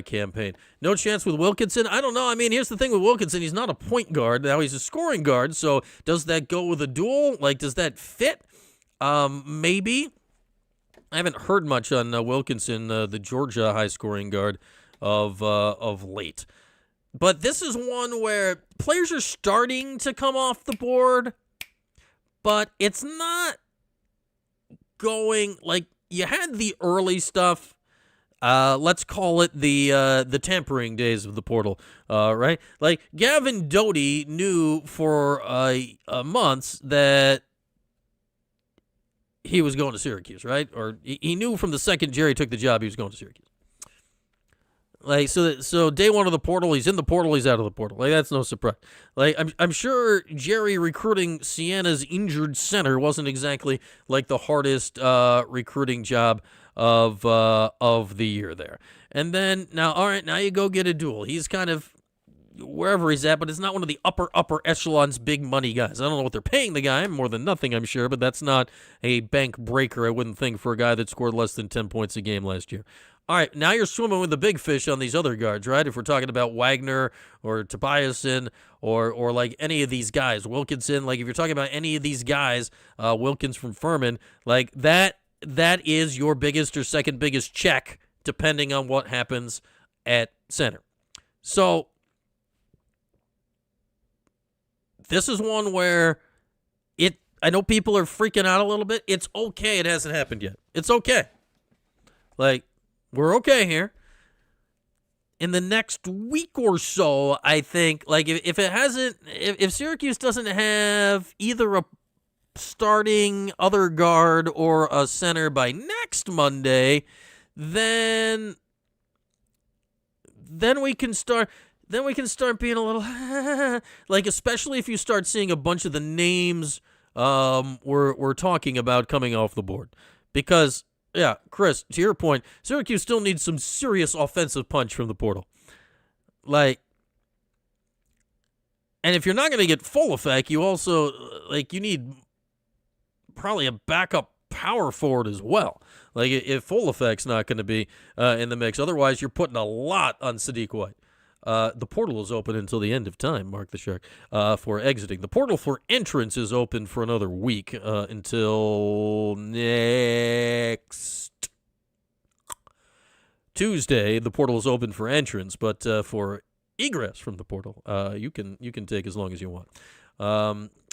campaign. No chance with Wilkinson? I don't know. I mean, here's the thing with Wilkinson. He's not a point guard. Now he's a scoring guard, so does that go with a duel? Like, does that fit? Maybe. I haven't heard much on Wilkinson, the Georgia high-scoring guard of late. But this is one where players are starting to come off the board, but it's not going like you had the early stuff. Let's call it the tampering days of the portal, right? Like Gavin Doty knew for months that he was going to Syracuse, right? Or he knew from the second Jerry took the job he was going to Syracuse. Like so day one of the portal, he's in the portal, he's out of the portal. Like that's no surprise. Like I'm sure Jerry recruiting Sienna's injured center wasn't exactly like the hardest recruiting job of the year there. And then now you go get a duel. He's kind of wherever he's at, but it's not one of the upper echelons big money guys. I don't know what they're paying the guy, more than nothing, I'm sure, but that's not a bank breaker, I wouldn't think, for a guy that scored less than 10 points a game last year. All right, now you're swimming with the big fish on these other guards, right? If we're talking about Wagner or Tobiasen or like any of these guys, Wilkinson, like if you're talking about any of these guys, Wilkins from Furman, like that is your biggest or second biggest check depending on what happens at center. So this is one where I know people are freaking out a little bit. It's okay it hasn't happened yet. It's okay. Like, we're okay here. In the next week or so, I think, like, if Syracuse doesn't have either a starting other guard or a center by next Monday, then we can start being a little like, especially if you start seeing a bunch of the names we're talking about coming off the board. Because, yeah, Chris, to your point, Syracuse still needs some serious offensive punch from the portal. Like, and if you're not going to get full effect, you also, like, you need probably a backup power forward as well. Like, if full effect's not going to be in the mix. Otherwise, you're putting a lot on Sadiq White. The portal is open until the end of time, Mark the Shark, for exiting. The portal for entrance is open for another week until next Tuesday. The portal is open for entrance, but for egress from the portal, you can take as long as you want.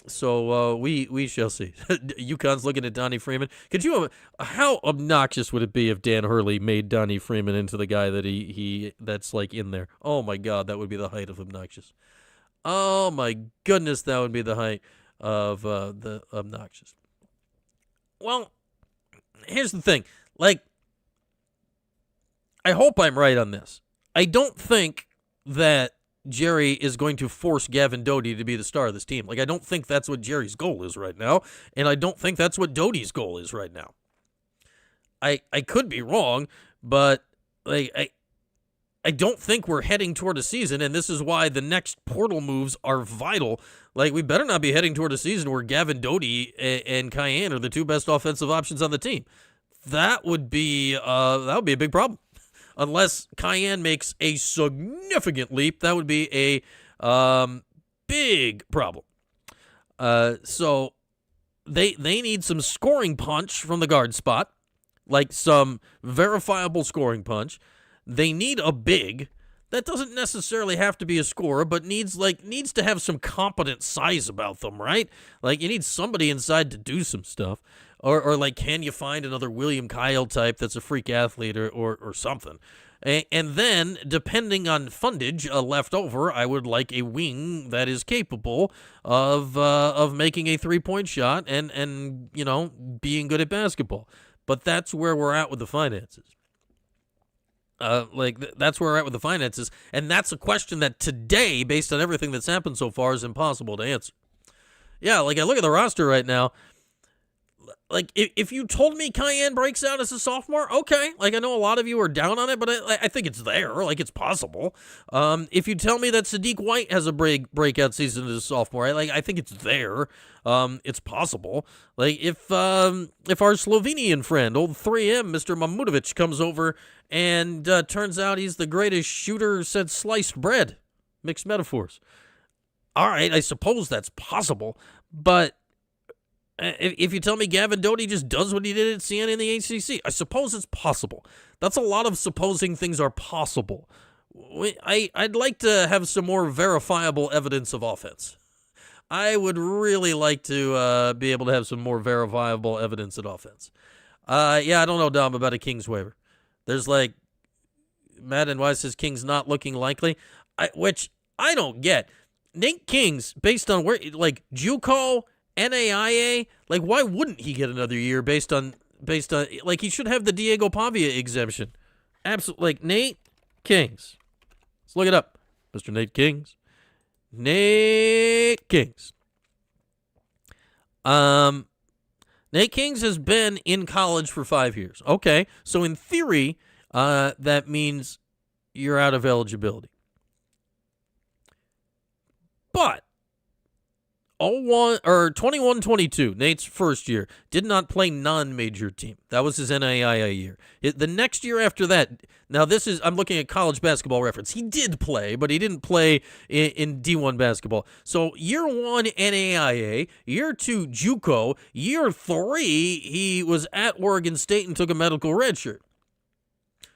So we shall see. UConn's looking at Donnie Freeman. Could you? How obnoxious would it be if Dan Hurley made Donnie Freeman into the guy that he that's like in there? Oh my God, that would be the height of obnoxious. Oh my goodness, that would be the height of the obnoxious. Well, here's the thing. Like, I hope I'm right on this. I don't think that Jerry is going to force Gavin Doty to be the star of this team. Like, I don't think that's what Jerry's goal is right now, and I don't think that's what Doty's goal is right now. I could be wrong, but like I don't think we're heading toward a season, and this is why the next portal moves are vital. Like, we better not be heading toward a season where Gavin Doty and Cayenne are the two best offensive options on the team. That would be a big problem. Unless Cayenne makes a significant leap, that would be a big problem. So they need some scoring punch from the guard spot, like some verifiable scoring punch. They need a big. That doesn't necessarily have to be a scorer, but needs to have some competent size about them, right? Like, you need somebody inside to do some stuff. Or like, can you find another William Kyle type that's a freak athlete or something? And then, depending on fundage left over, I would like a wing that is capable of making a 3-point shot and you know, being good at basketball. But that's where we're at with the finances. That's where we're at with the finances, and that's a question that today, based on everything that's happened so far, is impossible to answer. Yeah, like, I look at the roster right now. like, if you told me Cayenne breaks out as a sophomore, okay. Like, I know a lot of you are down on it, but I think it's there. Like, it's possible. If you tell me that Sadiq White has a breakout season as a sophomore, I think it's there. It's possible. Like, if our Slovenian friend, old 3M, Mr. Mamutovic, comes over and turns out he's the greatest shooter since sliced bread. Mixed metaphors. All right, I suppose that's possible, but if you tell me Gavin Doty just does what he did at CN in the ACC, I suppose it's possible. That's a lot of supposing things are possible. I'd like to have some more verifiable evidence of offense. I would really like to be able to have some more verifiable evidence of offense. Yeah, I don't know, Dom, about a Kings waiver. There's like, Madden Wise says Kings not looking likely, which I don't get. Nate Kings, based on where, like, JUCO, NAIA, like, why wouldn't he get another year based on, like, he should have the Diego Pavia exemption. Absolutely. Like, Nate Kings. Let's look it up. Mr. Nate Kings. Nate Kings. Nate Kings has been in college for 5 years. Okay, so in theory, that means you're out of eligibility. But 21-22, Nate's first year, did not play non-major team. That was his NAIA year. The next year after that, now I'm looking at College Basketball Reference. He did play, but he didn't play in D1 basketball. So year 1, NAIA, year 2, JUCO, year 3, he was at Oregon State and took a medical redshirt.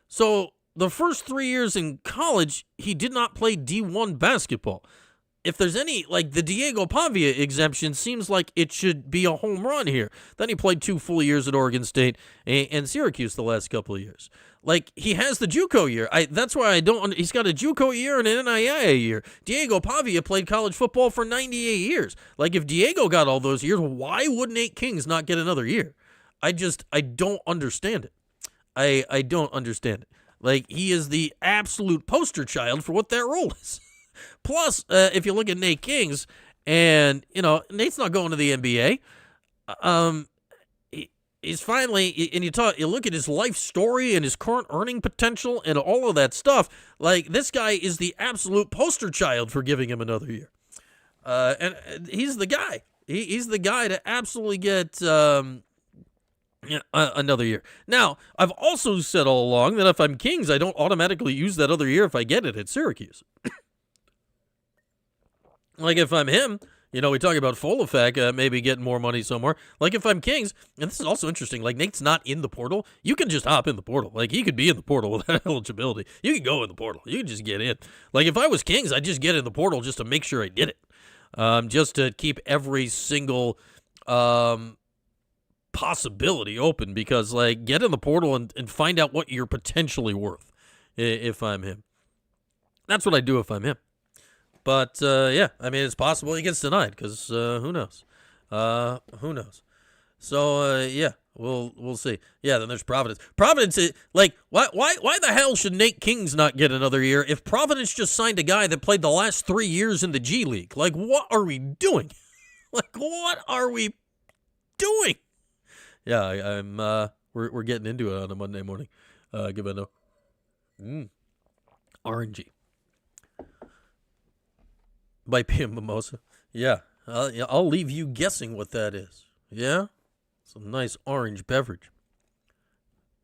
So the first 3 years in college, he did not play D1 basketball. If there's any, like, the Diego Pavia exemption seems like it should be a home run here. Then he played 2 full years at Oregon State and Syracuse the last couple of years. Like, he has the JUCO year. That's why I don't, he's got a JUCO year and an NAIA year. Diego Pavia played college football for 98 years. Like, if Diego got all those years, why would Nate Kings not get another year? I don't understand it. I don't understand it. Like, he is the absolute poster child for what that role is. Plus, if you look at Nate Kings, and, you know, Nate's not going to the NBA. He's finally, and you look at his life story and his current earning potential and all of that stuff. Like, this guy is the absolute poster child for giving him another year. And he's the guy. He's the guy to absolutely get another year. Now, I've also said all along that if I'm Kings, I don't automatically use that other year if I get it at Syracuse. Like, if I'm him, you know, we talk about Folefak maybe getting more money somewhere. Like, if I'm Kings, and this is also interesting, like, Nate's not in the portal. You can just hop in the portal. Like, he could be in the portal without eligibility. You can go in the portal. You can just get in. Like, if I was Kings, I'd just get in the portal just to make sure I did it. Just to keep every single possibility open, because, like, get in the portal and find out what you're potentially worth if I'm him. That's what I'd do if I'm him. But, yeah, I mean, it's possible he gets denied, because who knows? Who knows? So, yeah, we'll see. Yeah, then there's Providence. Providence, like, why the hell should Nate Kings not get another year if Providence just signed a guy that played the last 3 years in the G League? Like, what are we doing? Like, what are we doing? Yeah, we're getting into it on a Monday morning. Give it a no. RNG. By PM Mimosa. Yeah, I'll leave you guessing what that is. Yeah? Some nice orange beverage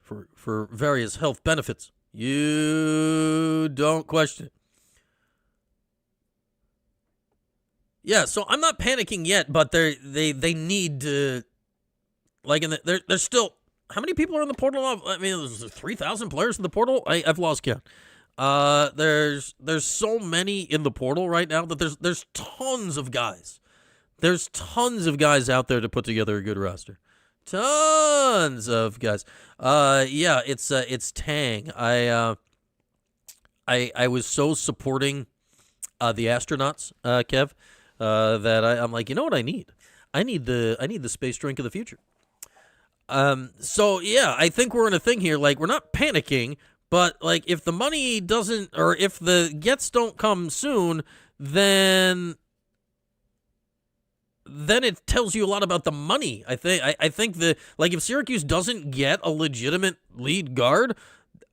for various health benefits. You don't question it. Yeah, so I'm not panicking yet, but they need to, like, there's still, how many people are in the portal? I mean, there's 3,000 players in the portal? I've lost count. There's so many in the portal right now that there's tons of guys. There's tons of guys out there to put together a good roster. Tons of guys. Yeah, it's Tang. I was so supporting the astronauts, Kev, that I'm like, you know what I need? I need the space drink of the future. So yeah, I think we're in a thing here. Like, we're not panicking. But, like, if the money doesn't, or if the gets don't come soon, then then it tells you a lot about the money. I think the like if Syracuse doesn't get a legitimate lead guard,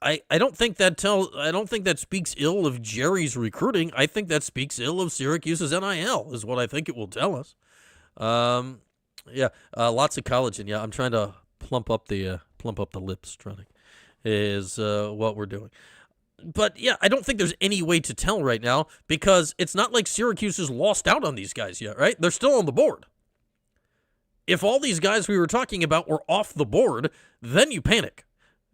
I don't think that speaks ill of Jerry's recruiting. I think that speaks ill of Syracuse's NIL is what I think it will tell us. Lots of collagen. Yeah, I'm trying to plump up the lips. Is what we're doing. But yeah, I don't think there's any way to tell right now because it's not like Syracuse has lost out on these guys yet, right? They're still on the board. If all these guys we were talking about were off the board, then you panic.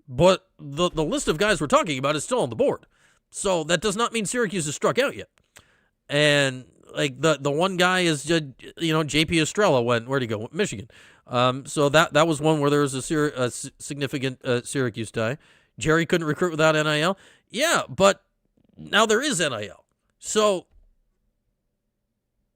But the list of guys we're talking about is still on the board. So that does not mean Syracuse has struck out yet. And like the one guy is JP Estrella where'd he go? Michigan. So that was one where there was a significant Syracuse tie. Jerry couldn't recruit without NIL. Yeah, but now there is NIL. So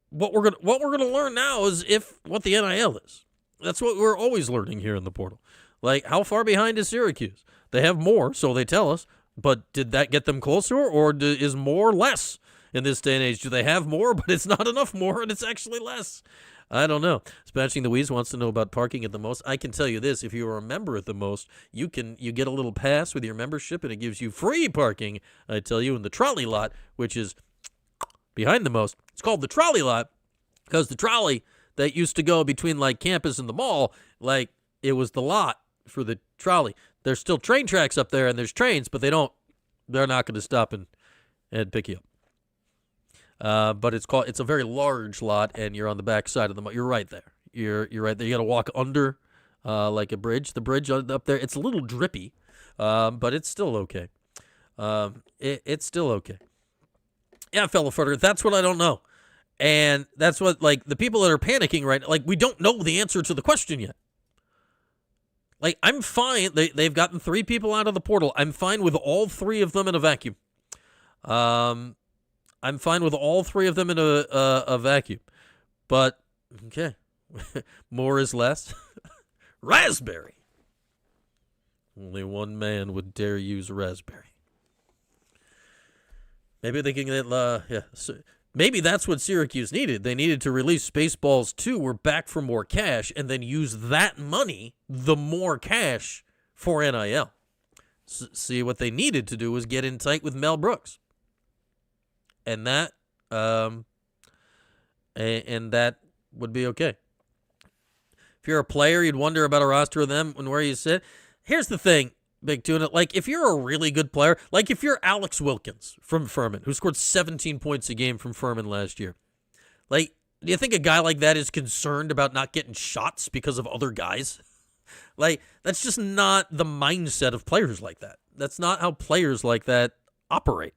what we're gonna learn now is what the NIL is. That's what we're always learning here in the portal. Like, how far behind is Syracuse? They have more, so they tell us. But did that get them closer, or is more less in this day and age? Do they have more, but it's not enough more, and it's actually less? I don't know. Splashing the Wheeze wants to know about parking at the Most. I can tell you this. If you are a member at the Most, you get a little pass with your membership, and it gives you free parking, I tell you, in the trolley lot, which is behind the Most. It's called the trolley lot because the trolley that used to go between, like, campus and the mall, like, it was the lot for the trolley. There's still train tracks up there, and there's trains, but they're not going to stop and pick you up. But it's a very large lot, and you're on the back side of the. You're right there. You're right there. You got to walk under, like a bridge. The bridge up there, it's a little drippy, but it's still okay. It's still okay. Yeah, fellow footer. That's what I don't know, and that's what like the people that are panicking right. Like we don't know the answer to the question yet. Like I'm fine. They've gotten 3 people out of the portal. I'm fine with all 3 of them in a vacuum. I'm fine with all 3 of them in a vacuum. But, okay. More is less. Raspberry. Only one man would dare use raspberry. Maybe they can get, maybe that's what Syracuse needed. They needed to release Spaceballs 2. We're back for more cash and then use that money, the more cash, for NIL. See, what they needed to do was get in tight with Mel Brooks. And that would be okay. If you're a player, you'd wonder about a roster of them and where you sit. Here's the thing, Big Tuna. Like, if you're a really good player, like if you're Alex Wilkins from Furman, who scored 17 points a game from Furman last year, like, do you think a guy like that is concerned about not getting shots because of other guys? Like, that's just not the mindset of players like that. That's not how players like that operate.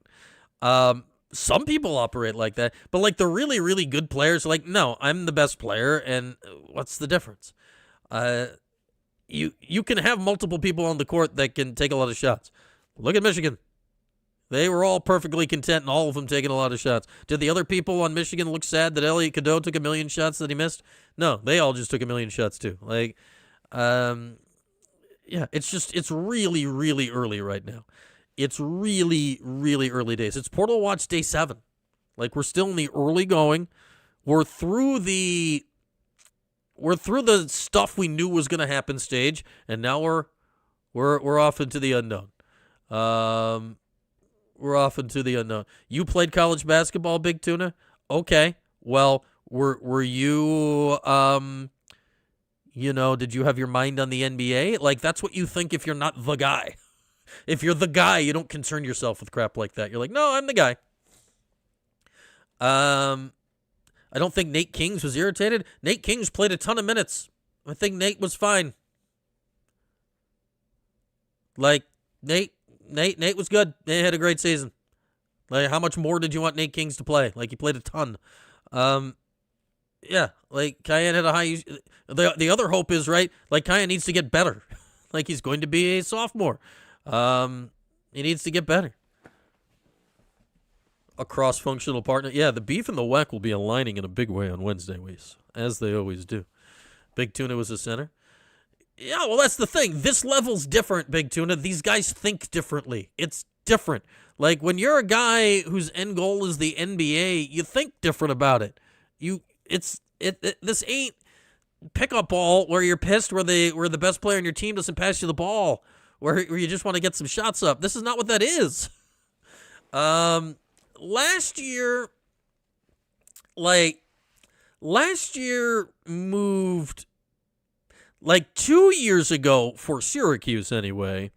Some people operate like that, but like the really, really good players, like, no, I'm the best player, and what's the difference? You can have multiple people on the court that can take a lot of shots. Look at Michigan. They were all perfectly content, and all of them taking a lot of shots. Did the other people on Michigan look sad that Elliot Cadeau took 1 million shots that he missed? No, they all just took 1 million shots too. Like, it's really, really early right now. It's really, really early days. It's Portal Watch Day 7. Like, we're still in the early going. We're through the stuff we knew was going to happen stage, and now we're off into the unknown. We're off into the unknown. You played college basketball, Big Tuna? Okay. Well, were you did you have your mind on the NBA? Like, that's what you think if you're not the guy. If you're the guy, you don't concern yourself with crap like that. You're like, no, I'm the guy. I don't think Nate Kings was irritated. Nate Kings played a ton of minutes. I think Nate was fine. Like, Nate was good. Nate had a great season. Like, how much more did you want Nate Kings to play? Like, he played a ton. Yeah, like, Cayenne had a high... The other hope is, right, like, Cayenne needs to get better. Like, he's going to be a sophomore. He needs to get better. A cross-functional partner. Yeah, the Beef and the WEC will be aligning in a big way on Wednesday, as they always do. Big Tuna was the center. Yeah, well, that's the thing. This level's different, Big Tuna. These guys think differently. It's different. Like, when you're a guy whose end goal is the NBA, you think different about it. This ain't pickup ball where you're pissed where the best player on your team doesn't pass you the ball, where you just want to get some shots up. This is not what that is. Last year moved, like 2 years ago for Syracuse anyway,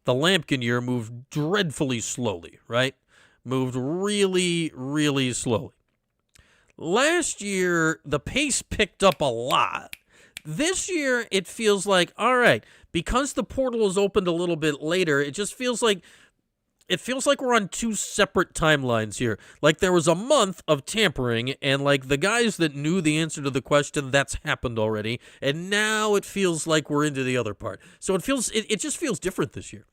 the Lampkin year moved dreadfully slowly, right? Moved really, really slowly. Last year, the pace picked up a lot. This year, it feels like, all right, because the portal is opened a little bit later, it feels like we're on two separate timelines here. Like there was a month of tampering, and like the guys that knew the answer to the question, that's happened already. And now it feels like we're into the other part. So it just feels different this year.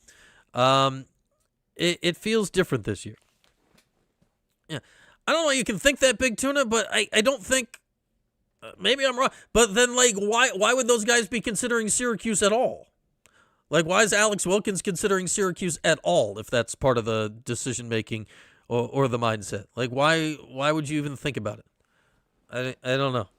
It feels different this year. Yeah. I don't know, you can think that, Big Tuna, but I don't think, maybe I'm wrong, but then, like, why would those guys be considering Syracuse at all? Like, why is Alex Wilkins considering Syracuse at all, if that's part of the decision-making or the mindset? Like, why would you even think about it? I don't know.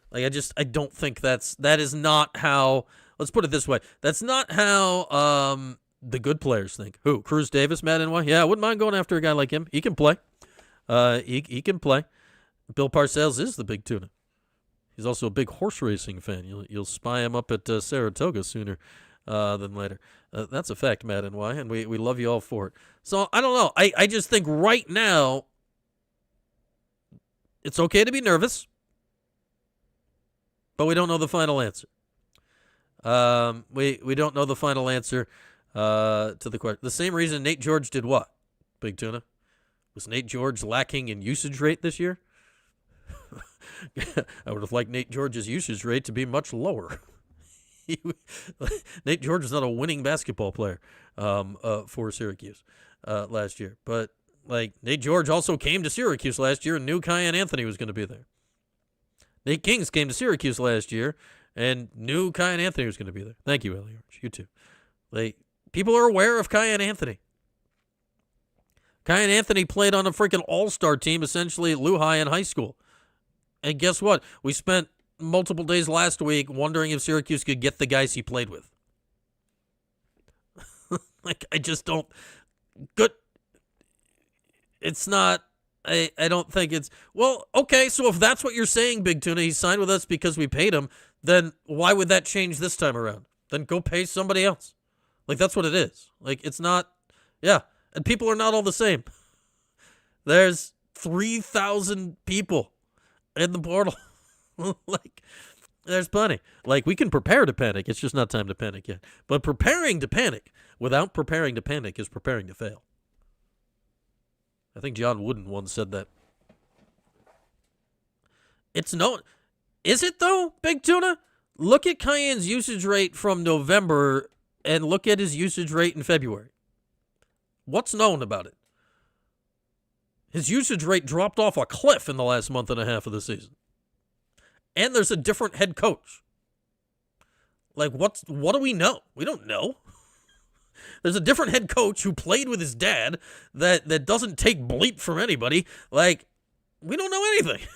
Like, I don't think that is not how, let's put it this way, that's not how the good players think. Who? Cruz Davis, Matt NY? Yeah, I wouldn't mind going after a guy like him. He can play. He can play. Bill Parcells is the Big Tuna. He's also a big horse racing fan. You'll spy him up at Saratoga sooner than later. That's a fact, Matt and Y, and we love you all for it. So I don't know. I just think right now it's okay to be nervous, but we don't know the final answer. We don't know the final answer to the question. The same reason Nate George did what, Big Tuna? Was Nate George lacking in usage rate this year? I would have liked Nate George's usage rate to be much lower. Nate George is not a winning basketball player for Syracuse last year. But, like, Nate George also came to Syracuse last year and knew Kyan Anthony was going to be there. Nate Kings came to Syracuse last year and knew Kyan Anthony was going to be there. Thank you, Ellie Arch. You too. Like, people are aware of Kyan Anthony. Kyan Anthony played on a freaking all-star team, essentially at Lehigh in high school. And guess what? We spent multiple days last week wondering if Syracuse could get the guys he played with. Like, I just don't... Good. It's not... I don't think it's... Well, okay, so if that's what you're saying, Big Tuna, he signed with us because we paid him, then why would that change this time around? Then go pay somebody else. Like, that's what it is. Like, it's not... Yeah. And people are not all the same. There's 3,000 people in the portal. Like, there's plenty. Like, we can prepare to panic. It's just not time to panic yet. But preparing to panic without preparing to panic is preparing to fail. I think John Wooden once said that. It's no... Is it, though, Big Tuna? Look at Kyan's usage rate from November and look at his usage rate in February. What's known about it? His usage rate dropped off a cliff in the last month and a half of the season. And there's a different head coach. Like, what do we know? We don't know. There's a different head coach who played with his dad that doesn't take bleep from anybody. Like, we don't know anything.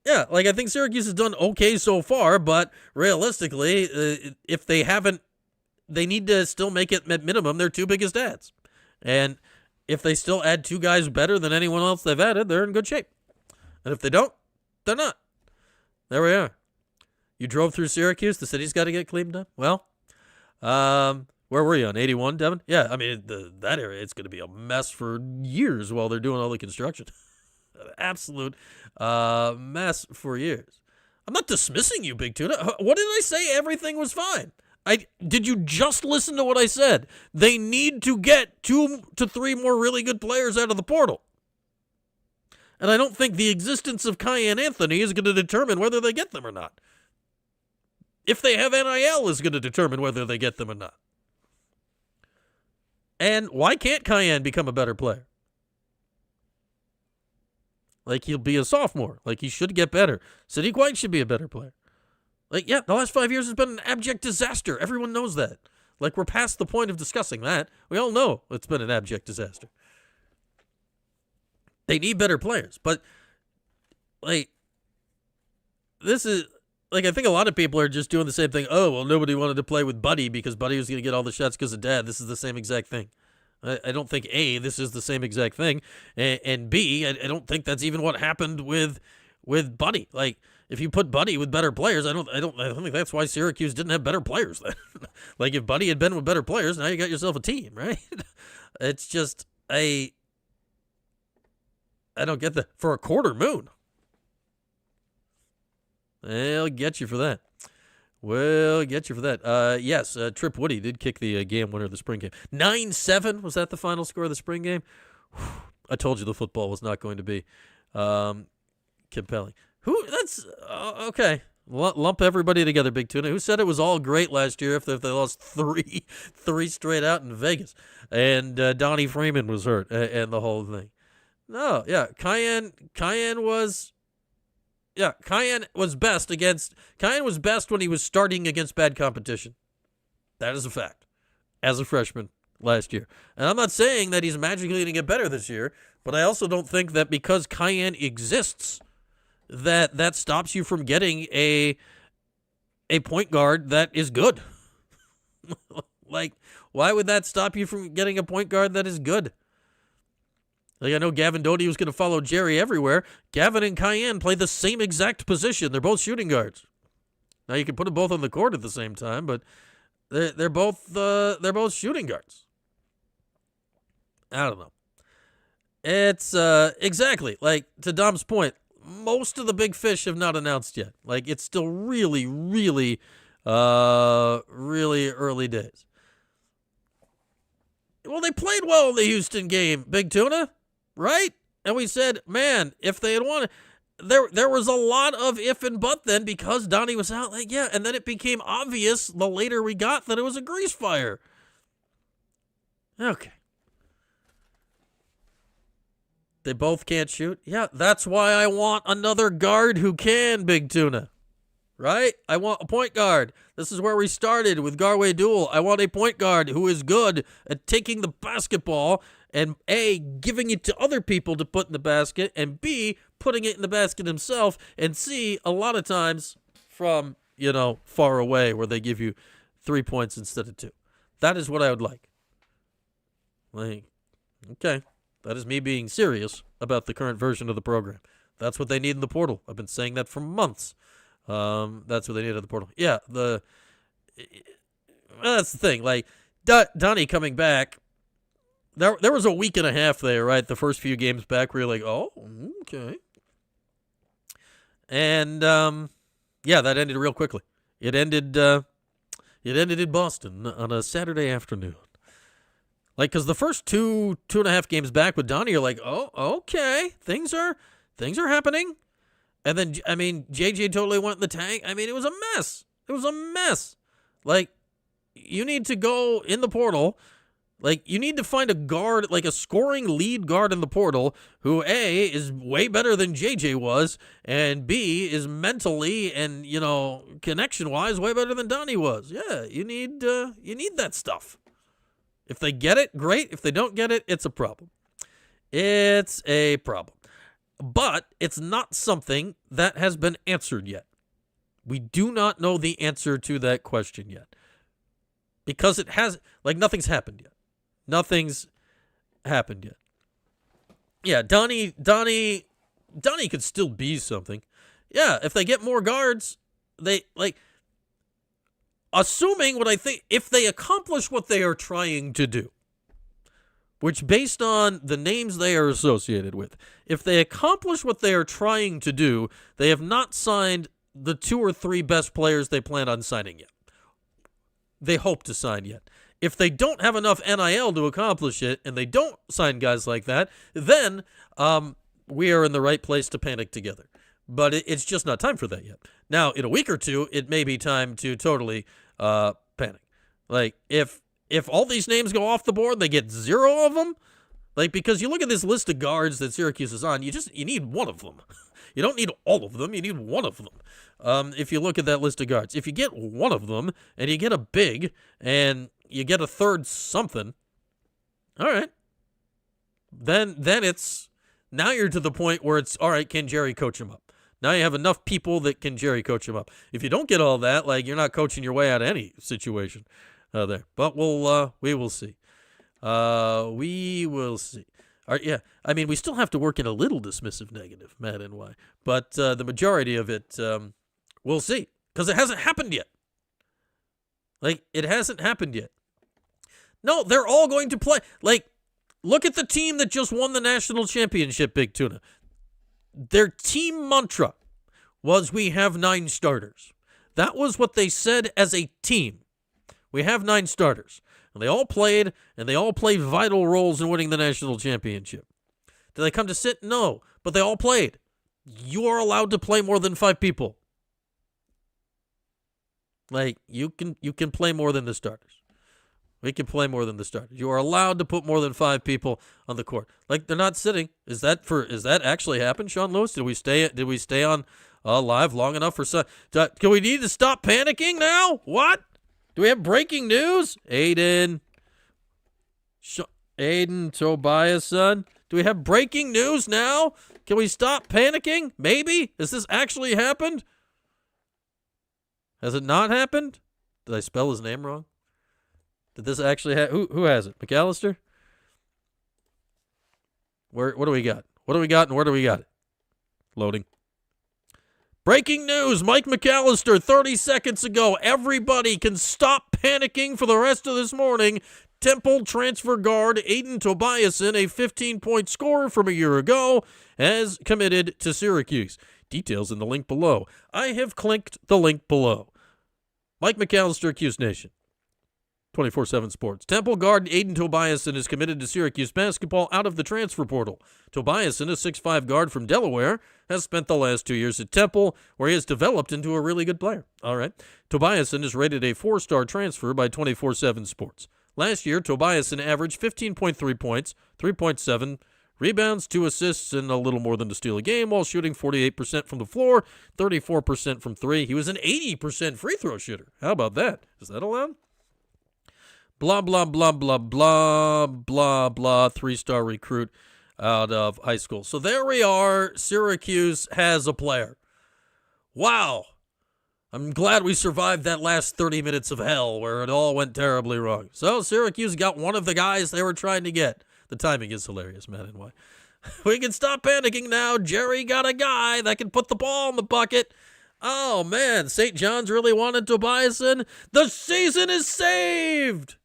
Yeah, like, I think Syracuse has done okay so far, but realistically, if they haven't, they need to still make it at minimum their two biggest ads. And if they still add two guys better than anyone else they've added, they're in good shape. And if they don't, they're not. There we are. You drove through Syracuse. The city's got to get cleaned up. Well, where were you on 81, Devin? Yeah, I mean, that area, it's going to be a mess for years while they're doing all the construction. Absolute mess for years. I'm not dismissing you, Big Tuna. What did I say? Everything was fine. Did you just listen to what I said? They need to get 2 to 3 more really good players out of the portal. And I don't think the existence of Kyan Anthony is going to determine whether they get them or not. If they have NIL is going to determine whether they get them or not. And why can't Kyan become a better player? Like, he'll be a sophomore. Like, he should get better. Sadiq White should be a better player. Like, yeah, the last 5 years has been an abject disaster. Everyone knows that. Like, we're past the point of discussing that. We all know it's been an abject disaster. They need better players. But, like, this is like, I think a lot of people are just doing the same thing. Oh, well, nobody wanted to play with Buddy because Buddy was going to get all the shots because of Dad. This is the same exact thing. I don't think A, this is the same exact thing, and B, I don't think that's even what happened with Buddy. Like, if you put Buddy with better players, I don't think that's why Syracuse didn't have better players then. Like, if Buddy had been with better players, now you got yourself a team, right? It's just I don't get that for a quarter moon. They'll get you for that. We'll get you for that. Yes, Trip Woody did kick the game winner of the spring game. 9-7, was that the final score of the spring game? Whew, I told you the football was not going to be compelling. That's, okay. Lump everybody together, Big Tuna. Who said it was all great last year if they lost three straight out in Vegas? And Donnie Freeman was hurt and the whole thing. No, yeah, Cayenne was... Yeah, Cayenne was best when he was starting against bad competition. That is a fact. As a freshman last year. And I'm not saying that he's magically going to get better this year, but I also don't think that because Cayenne exists, that stops you from getting a point guard that is good. Like, why would that stop you from getting a point guard that is good? Like, I know Gavin Doty was going to follow Jerry everywhere. Gavin and Cayenne play the same exact position. They're both shooting guards. Now, you can put them both on the court at the same time, but they're both shooting guards. I don't know. It's exactly like to Dom's point. Most of the big fish have not announced yet. Like, it's still really, really, really early days. Well, they played well in the Houston game, Big Tuna. Right? And we said, man, if they had won, there was a lot of if and but then because Donnie was out. Like, yeah, and then it became obvious the later we got that it was a grease fire. Okay. They both can't shoot? Yeah, that's why I want another guard who can, Big Tuna. Right? I want a point guard. This is where we started with Garway Duel. I want a point guard who is good at taking the basketball and A, giving it to other people to put in the basket, and B, putting it in the basket himself, and C, a lot of times from, far away where they give you 3 points instead of 2. That is what I would like. Like, okay, that is me being serious about the current version of the program. That's what they need in the portal. I've been saying that for months. That's what they need in the portal. Yeah, that's the thing. Like, Donnie coming back, there was a week and a half there, right? The first few games back where you're like, oh, okay. And, yeah, that ended real quickly. It ended in Boston on a Saturday afternoon. Like, because the first two and a half games back with Donnie, you're like, oh, okay, things are happening. And then, I mean, JJ totally went in the tank. I mean, it was a mess. It was a mess. Like, you need to go in the portal. Like, you need to find a guard, like a scoring lead guard in the portal who, A, is way better than JJ was, and B, is mentally and, connection-wise way better than Donnie was. Yeah, you need that stuff. If they get it, great. If they don't get it, it's a problem. It's a problem. But it's not something that has been answered yet. We do not know the answer to that question yet. Because it has, nothing's happened yet. Nothing's happened yet. Yeah, Donnie could still be something. Yeah, if they get more guards, assuming what I think, if they accomplish what they are trying to do, which based on the names they are associated with, if they accomplish what they are trying to do, they have not signed the 2 or 3 best players they plan on signing yet. They hope to sign yet. If they don't have enough NIL to accomplish it, and they don't sign guys like that, then we are in the right place to panic together. But it's just not time for that yet. Now, in a week or two, it may be time to totally panic. Like, if all these names go off the board, they get 0 of them, because you look at this list of guards that Syracuse is on, you need one of them. You don't need all of them, you need one of them. If you look at that list of guards. If you get one of them, and you get a big, and you get a third something, all right. Then it's, now you're to the point where it's, all right, can Jerry coach him up? Now you have enough people that can Jerry coach him up. If you don't get all that, like, you're not coaching your way out of any situation there. But we will see. We will see. Yeah, I mean, we still have to work in a little dismissive negative, Matt NY. But the majority of it, we'll see. Because it hasn't happened yet. Like, it hasn't happened yet. No, they're all going to play. Like, look at the team that just won the national championship, Big Tuna. Their team mantra was, we have 9 starters. That was what they said as a team. We have 9 starters. And they all played vital roles in winning the national championship. Did they come to sit? No, but they all played. You are allowed to play more than 5 people. Like, you can play more than the starters. We can play more than the starters. You are allowed to put more than 5 people on the court. Like, they're not sitting. Is that actually happened, Sean Lewis? Did we stay on live long enough for some? Do we need to stop panicking now? What? Do we have breaking news? Aiden Tobias, son. Do we have breaking news now? Can we stop panicking? Maybe? Has this actually happened? Has it not happened? Did I spell his name wrong? Did this actually happen? Who has it? McAllister? What do we got? What do we got and where do we got it? Loading. Breaking news, Mike McAllister, 30 seconds ago. Everybody can stop panicking for the rest of this morning. Temple transfer guard Aiden Tobiasen, a 15-point scorer from a year ago, has committed to Syracuse. Details in the link below. I have clicked the link below. Mike McAllister, Cuse Nation. 24/7 Sports. Temple guard Aiden Tobiasen is committed to Syracuse basketball out of the transfer portal. Tobiasen, a 6'5 guard from Delaware, has spent the last 2 years at Temple, where he has developed into a really good player. All right. Tobiasen is rated a 4-star transfer by 24/7 Sports. Last year, Tobiasen averaged 15.3 points, 3.7 rebounds, 2 assists, and a little more than a steal a game, while shooting 48% from the floor, 34% from 3. He was an 80% free throw shooter. How about that? Is that allowed? Blah, blah, blah, blah, blah, blah, blah, 3-star recruit out of high school. So there we are. Syracuse has a player. Wow. I'm glad we survived that last 30 minutes of hell where it all went terribly wrong. So Syracuse got one of the guys they were trying to get. The timing is hilarious, Matt and why. We can stop panicking now. Jerry got a guy that can put the ball in the bucket. Oh, man. St. John's really wanted Tobiasen. The season is saved.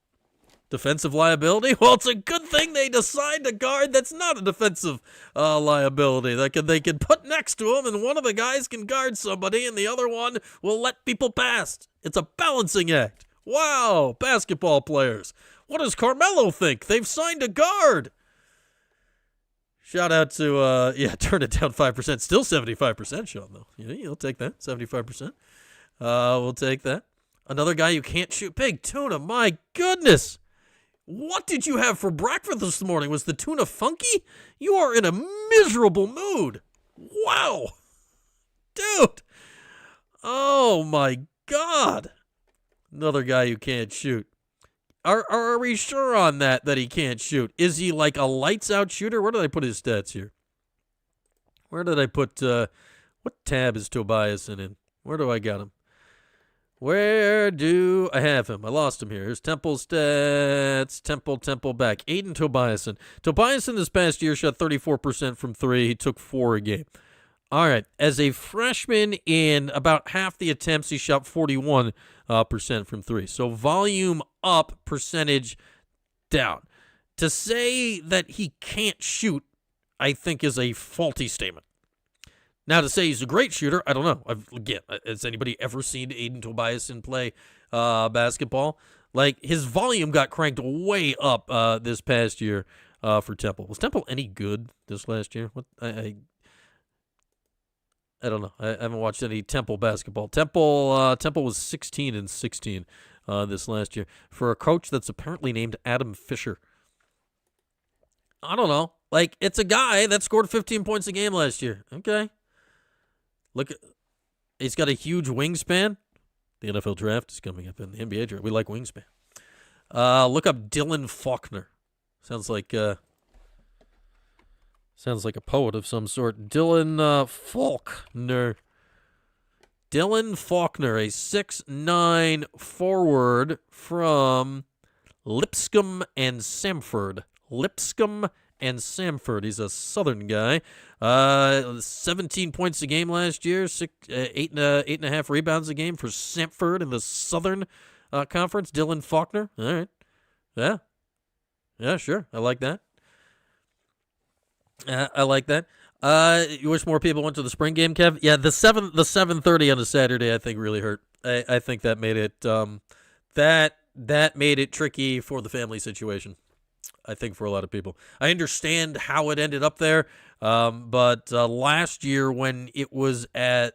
Defensive liability? Well, it's a good thing they assigned a guard that's not a defensive liability. They can put next to him, and one of the guys can guard somebody, and the other one will let people pass. It's a balancing act. Wow, basketball players. What does Carmelo think? They've signed a guard. Shout out to, turn it down 5%. Still 75%, Sean, though. Yeah, you'll take that, 75%. We'll take that. Another guy who can't shoot. Big Tuna, my goodness. What did you have for breakfast this morning? Was the tuna funky? You are in a miserable mood. Wow. Dude. Oh, my God. Another guy who can't shoot. Are we sure on that he can't shoot? Is he like a lights-out shooter? Where did I put his stats here? Where did I put, what tab is Tobiasen in? Where do I got him? Where do I have him? I lost him here. Here's Temple stats. Temple back. Aiden Tobiasen. Tobiasen this past year shot 34% from 3. He took 4 a game. All right. As a freshman in about half the attempts, he shot 41% from 3. So volume up, percentage down. To say that he can't shoot, I think, is a faulty statement. Now, to say he's a great shooter, I don't know. Again, has anybody ever seen Aiden Tobiasen play basketball? Like, his volume got cranked way up this past year for Temple. Was Temple any good this last year? I don't know. I haven't watched any Temple basketball. Temple was 16-16 this last year for a coach that's apparently named Adam Fisher. I don't know. Like, it's a guy that scored 15 points a game last year. Okay. Look, he's got a huge wingspan. The NFL draft is coming up in the NBA draft. We like wingspan. Look up Dylan Faulkner. Sounds like Sounds like a poet of some sort. Dylan Faulkner. Dylan Faulkner, a 6'9" forward from Lipscomb and Samford. Lipscomb and Samford. He's a Southern guy. 17 points a game last year. 8.5 rebounds a game for Samford in the Southern Conference. Dylan Faulkner. All right. Yeah. Yeah, sure. I like that. I like that. You wish more people went to the spring game, Kev? Yeah, the 7:30 on a Saturday, I think, really hurt. I think that made it that made it tricky for the family situation. I think for a lot of people. I understand how it ended up there, but last year when it was at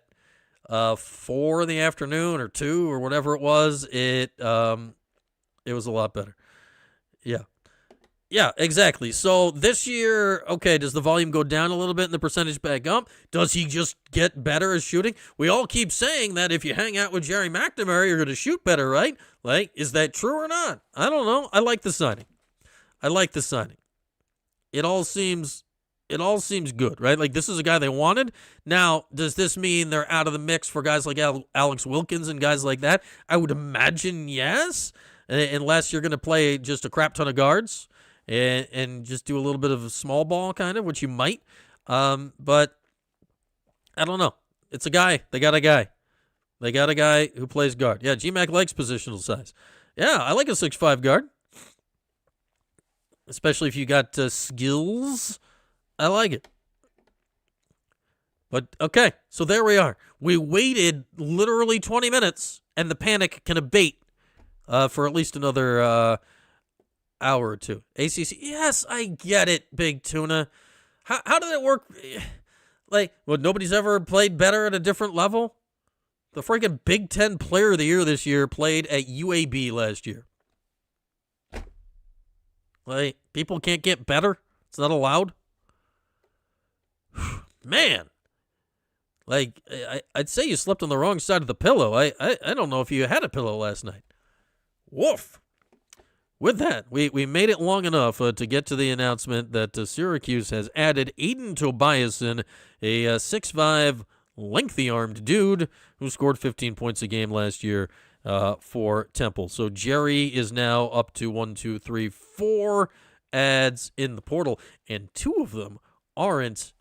4 in the afternoon or 2 or whatever it was, it was a lot better. Yeah. Yeah, exactly. So this year, okay, does the volume go down a little bit and the percentage back up? Does he just get better at shooting? We all keep saying that if you hang out with Jerry McNamara, you're going to shoot better, right? Like, is that true or not? I don't know. I like the signing. It all seems good, right? Like, this is a guy they wanted. Now, does this mean they're out of the mix for guys like Alex Wilkins and guys like that? I would imagine yes, unless you're going to play just a crap ton of guards. And just do a little bit of a small ball kind of, which you might. But I don't know. It's a guy. They got a guy. They got a guy who plays guard. Yeah, GMAC likes positional size. Yeah, I like a 6'5" guard. Especially if you got skills. I like it. But, okay, so there we are. We waited literally 20 minutes, and the panic can abate for at least another hour or two. ACC, yes, I get it, Big Tuna. How did it work? Like, well, nobody's ever played better at a different level? The freaking Big Ten Player of the Year this year played at UAB last year. Like, people can't get better? It's not allowed? Man. Like, I'd say you slept on the wrong side of the pillow. I don't know if you had a pillow last night. Woof. With that, we made it long enough to get to the announcement that Syracuse has added Aiden Tobiasen, a 6'5", lengthy-armed dude who scored 15 points a game last year for Temple. So Jerry is now up to 4 adds in the portal, and 2 of them aren't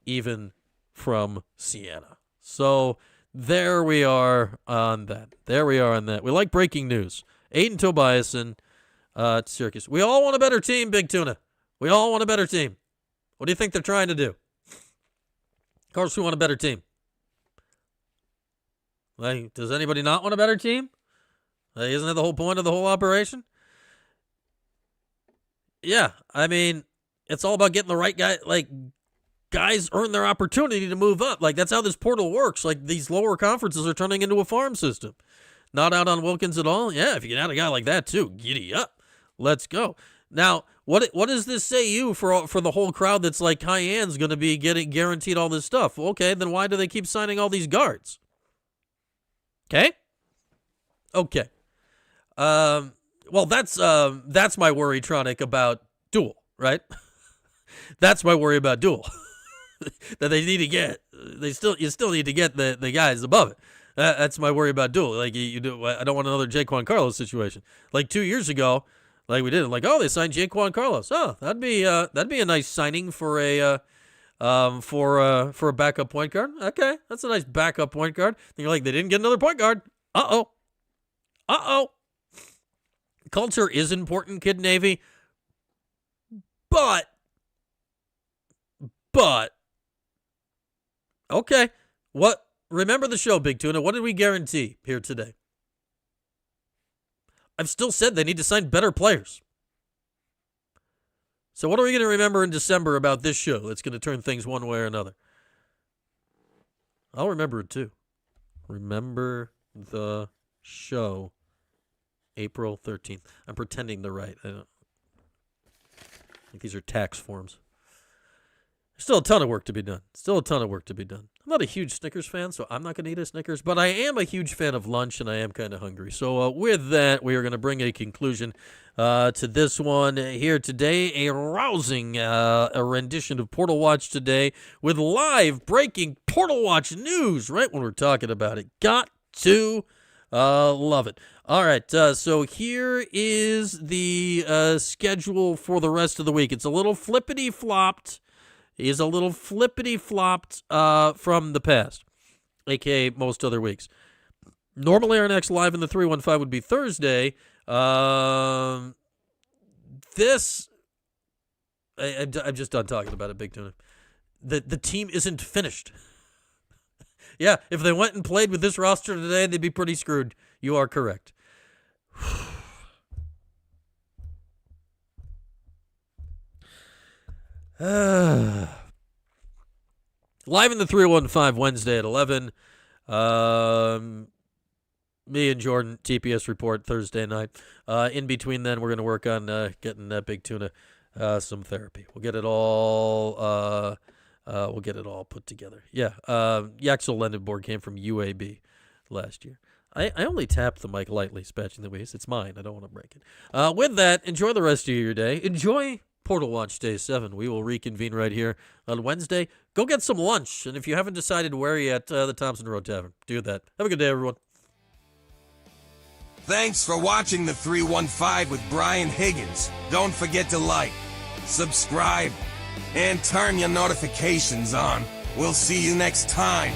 even from Siena. So there we are on that. We like breaking news. Aiden Tobiasen to Syracuse. We all want a better team, Big Tuna. We all want a better team. What do you think they're trying to do? Of course we want a better team. Like, does anybody not want a better team? Like, isn't that the whole point of the whole operation? Yeah, I mean, it's all about getting the right guy. Like, guys earn their opportunity to move up. Like, that's how this portal works. Like, these lower conferences are turning into a farm system. Not out on Wilkins at all? Yeah, if you can add a guy like that too, giddy up. Let's go. Now, what does this say you for the whole crowd that's like, Cayenne's going to be getting guaranteed all this stuff? Okay, then why do they keep signing all these guards? Okay. Well, that's my worry, Tronic, about Dual, right? That's my worry about Dual. That they need to get. You still need to get the guys above it. That's my worry about Dual. Like, I don't want another Jaquan Carlos situation. Like 2 years ago, like we did, like, oh, they signed Jaquan Carlos. Oh, that'd be a nice signing for a backup point guard. Okay, that's a nice backup point guard. And you're like, they didn't get another point guard. Uh-oh. Culture is important, Kid Navy. But, okay, what? Remember the show, Big Tuna. What did we guarantee here today? I've still said they need to sign better players. So what are we going to remember in December about this show that's going to turn things one way or another? I'll remember it too. Remember the show, April 13th. I'm pretending to write. I think these are tax forms. There's still a ton of work to be done. I'm not a huge Snickers fan, so I'm not going to eat a Snickers, but I am a huge fan of lunch, and I am kind of hungry. So with that, we are going to bring a conclusion to this one here today. A rousing a rendition of Portal Watch today with live breaking Portal Watch news right when we're talking about it. Got to love it. All right, so here is the schedule for the rest of the week. It's a little flippity-flopped. Is a little flippity-flopped from the past, a.k.a. most other weeks. Normally, our next live in the 315 would be Thursday. I'm just done talking about it, Big Tuna. The team isn't finished. Yeah, if they went and played with this roster today, they'd be pretty screwed. You are correct. Live in the 315 Wednesday at 11. Me and Jordan, TPS report Thursday night. In between then, we're going to work on getting Big Tuna some therapy. We'll get it all put together. Yeah, Yaxel Lended board came from UAB last year. I only tapped the mic lightly, scratching the waist. It's mine. I don't want to break it. With that, enjoy the rest of your day. Enjoy Portal Watch Day 7. We will reconvene right here on Wednesday. Go get some lunch. And if you haven't decided where yet, the Thompson Road Tavern. Do that. Have a good day, everyone. Thanks for watching the 315 with Brian Higgins. Don't forget to like, subscribe, and turn your notifications on. We'll see you next time.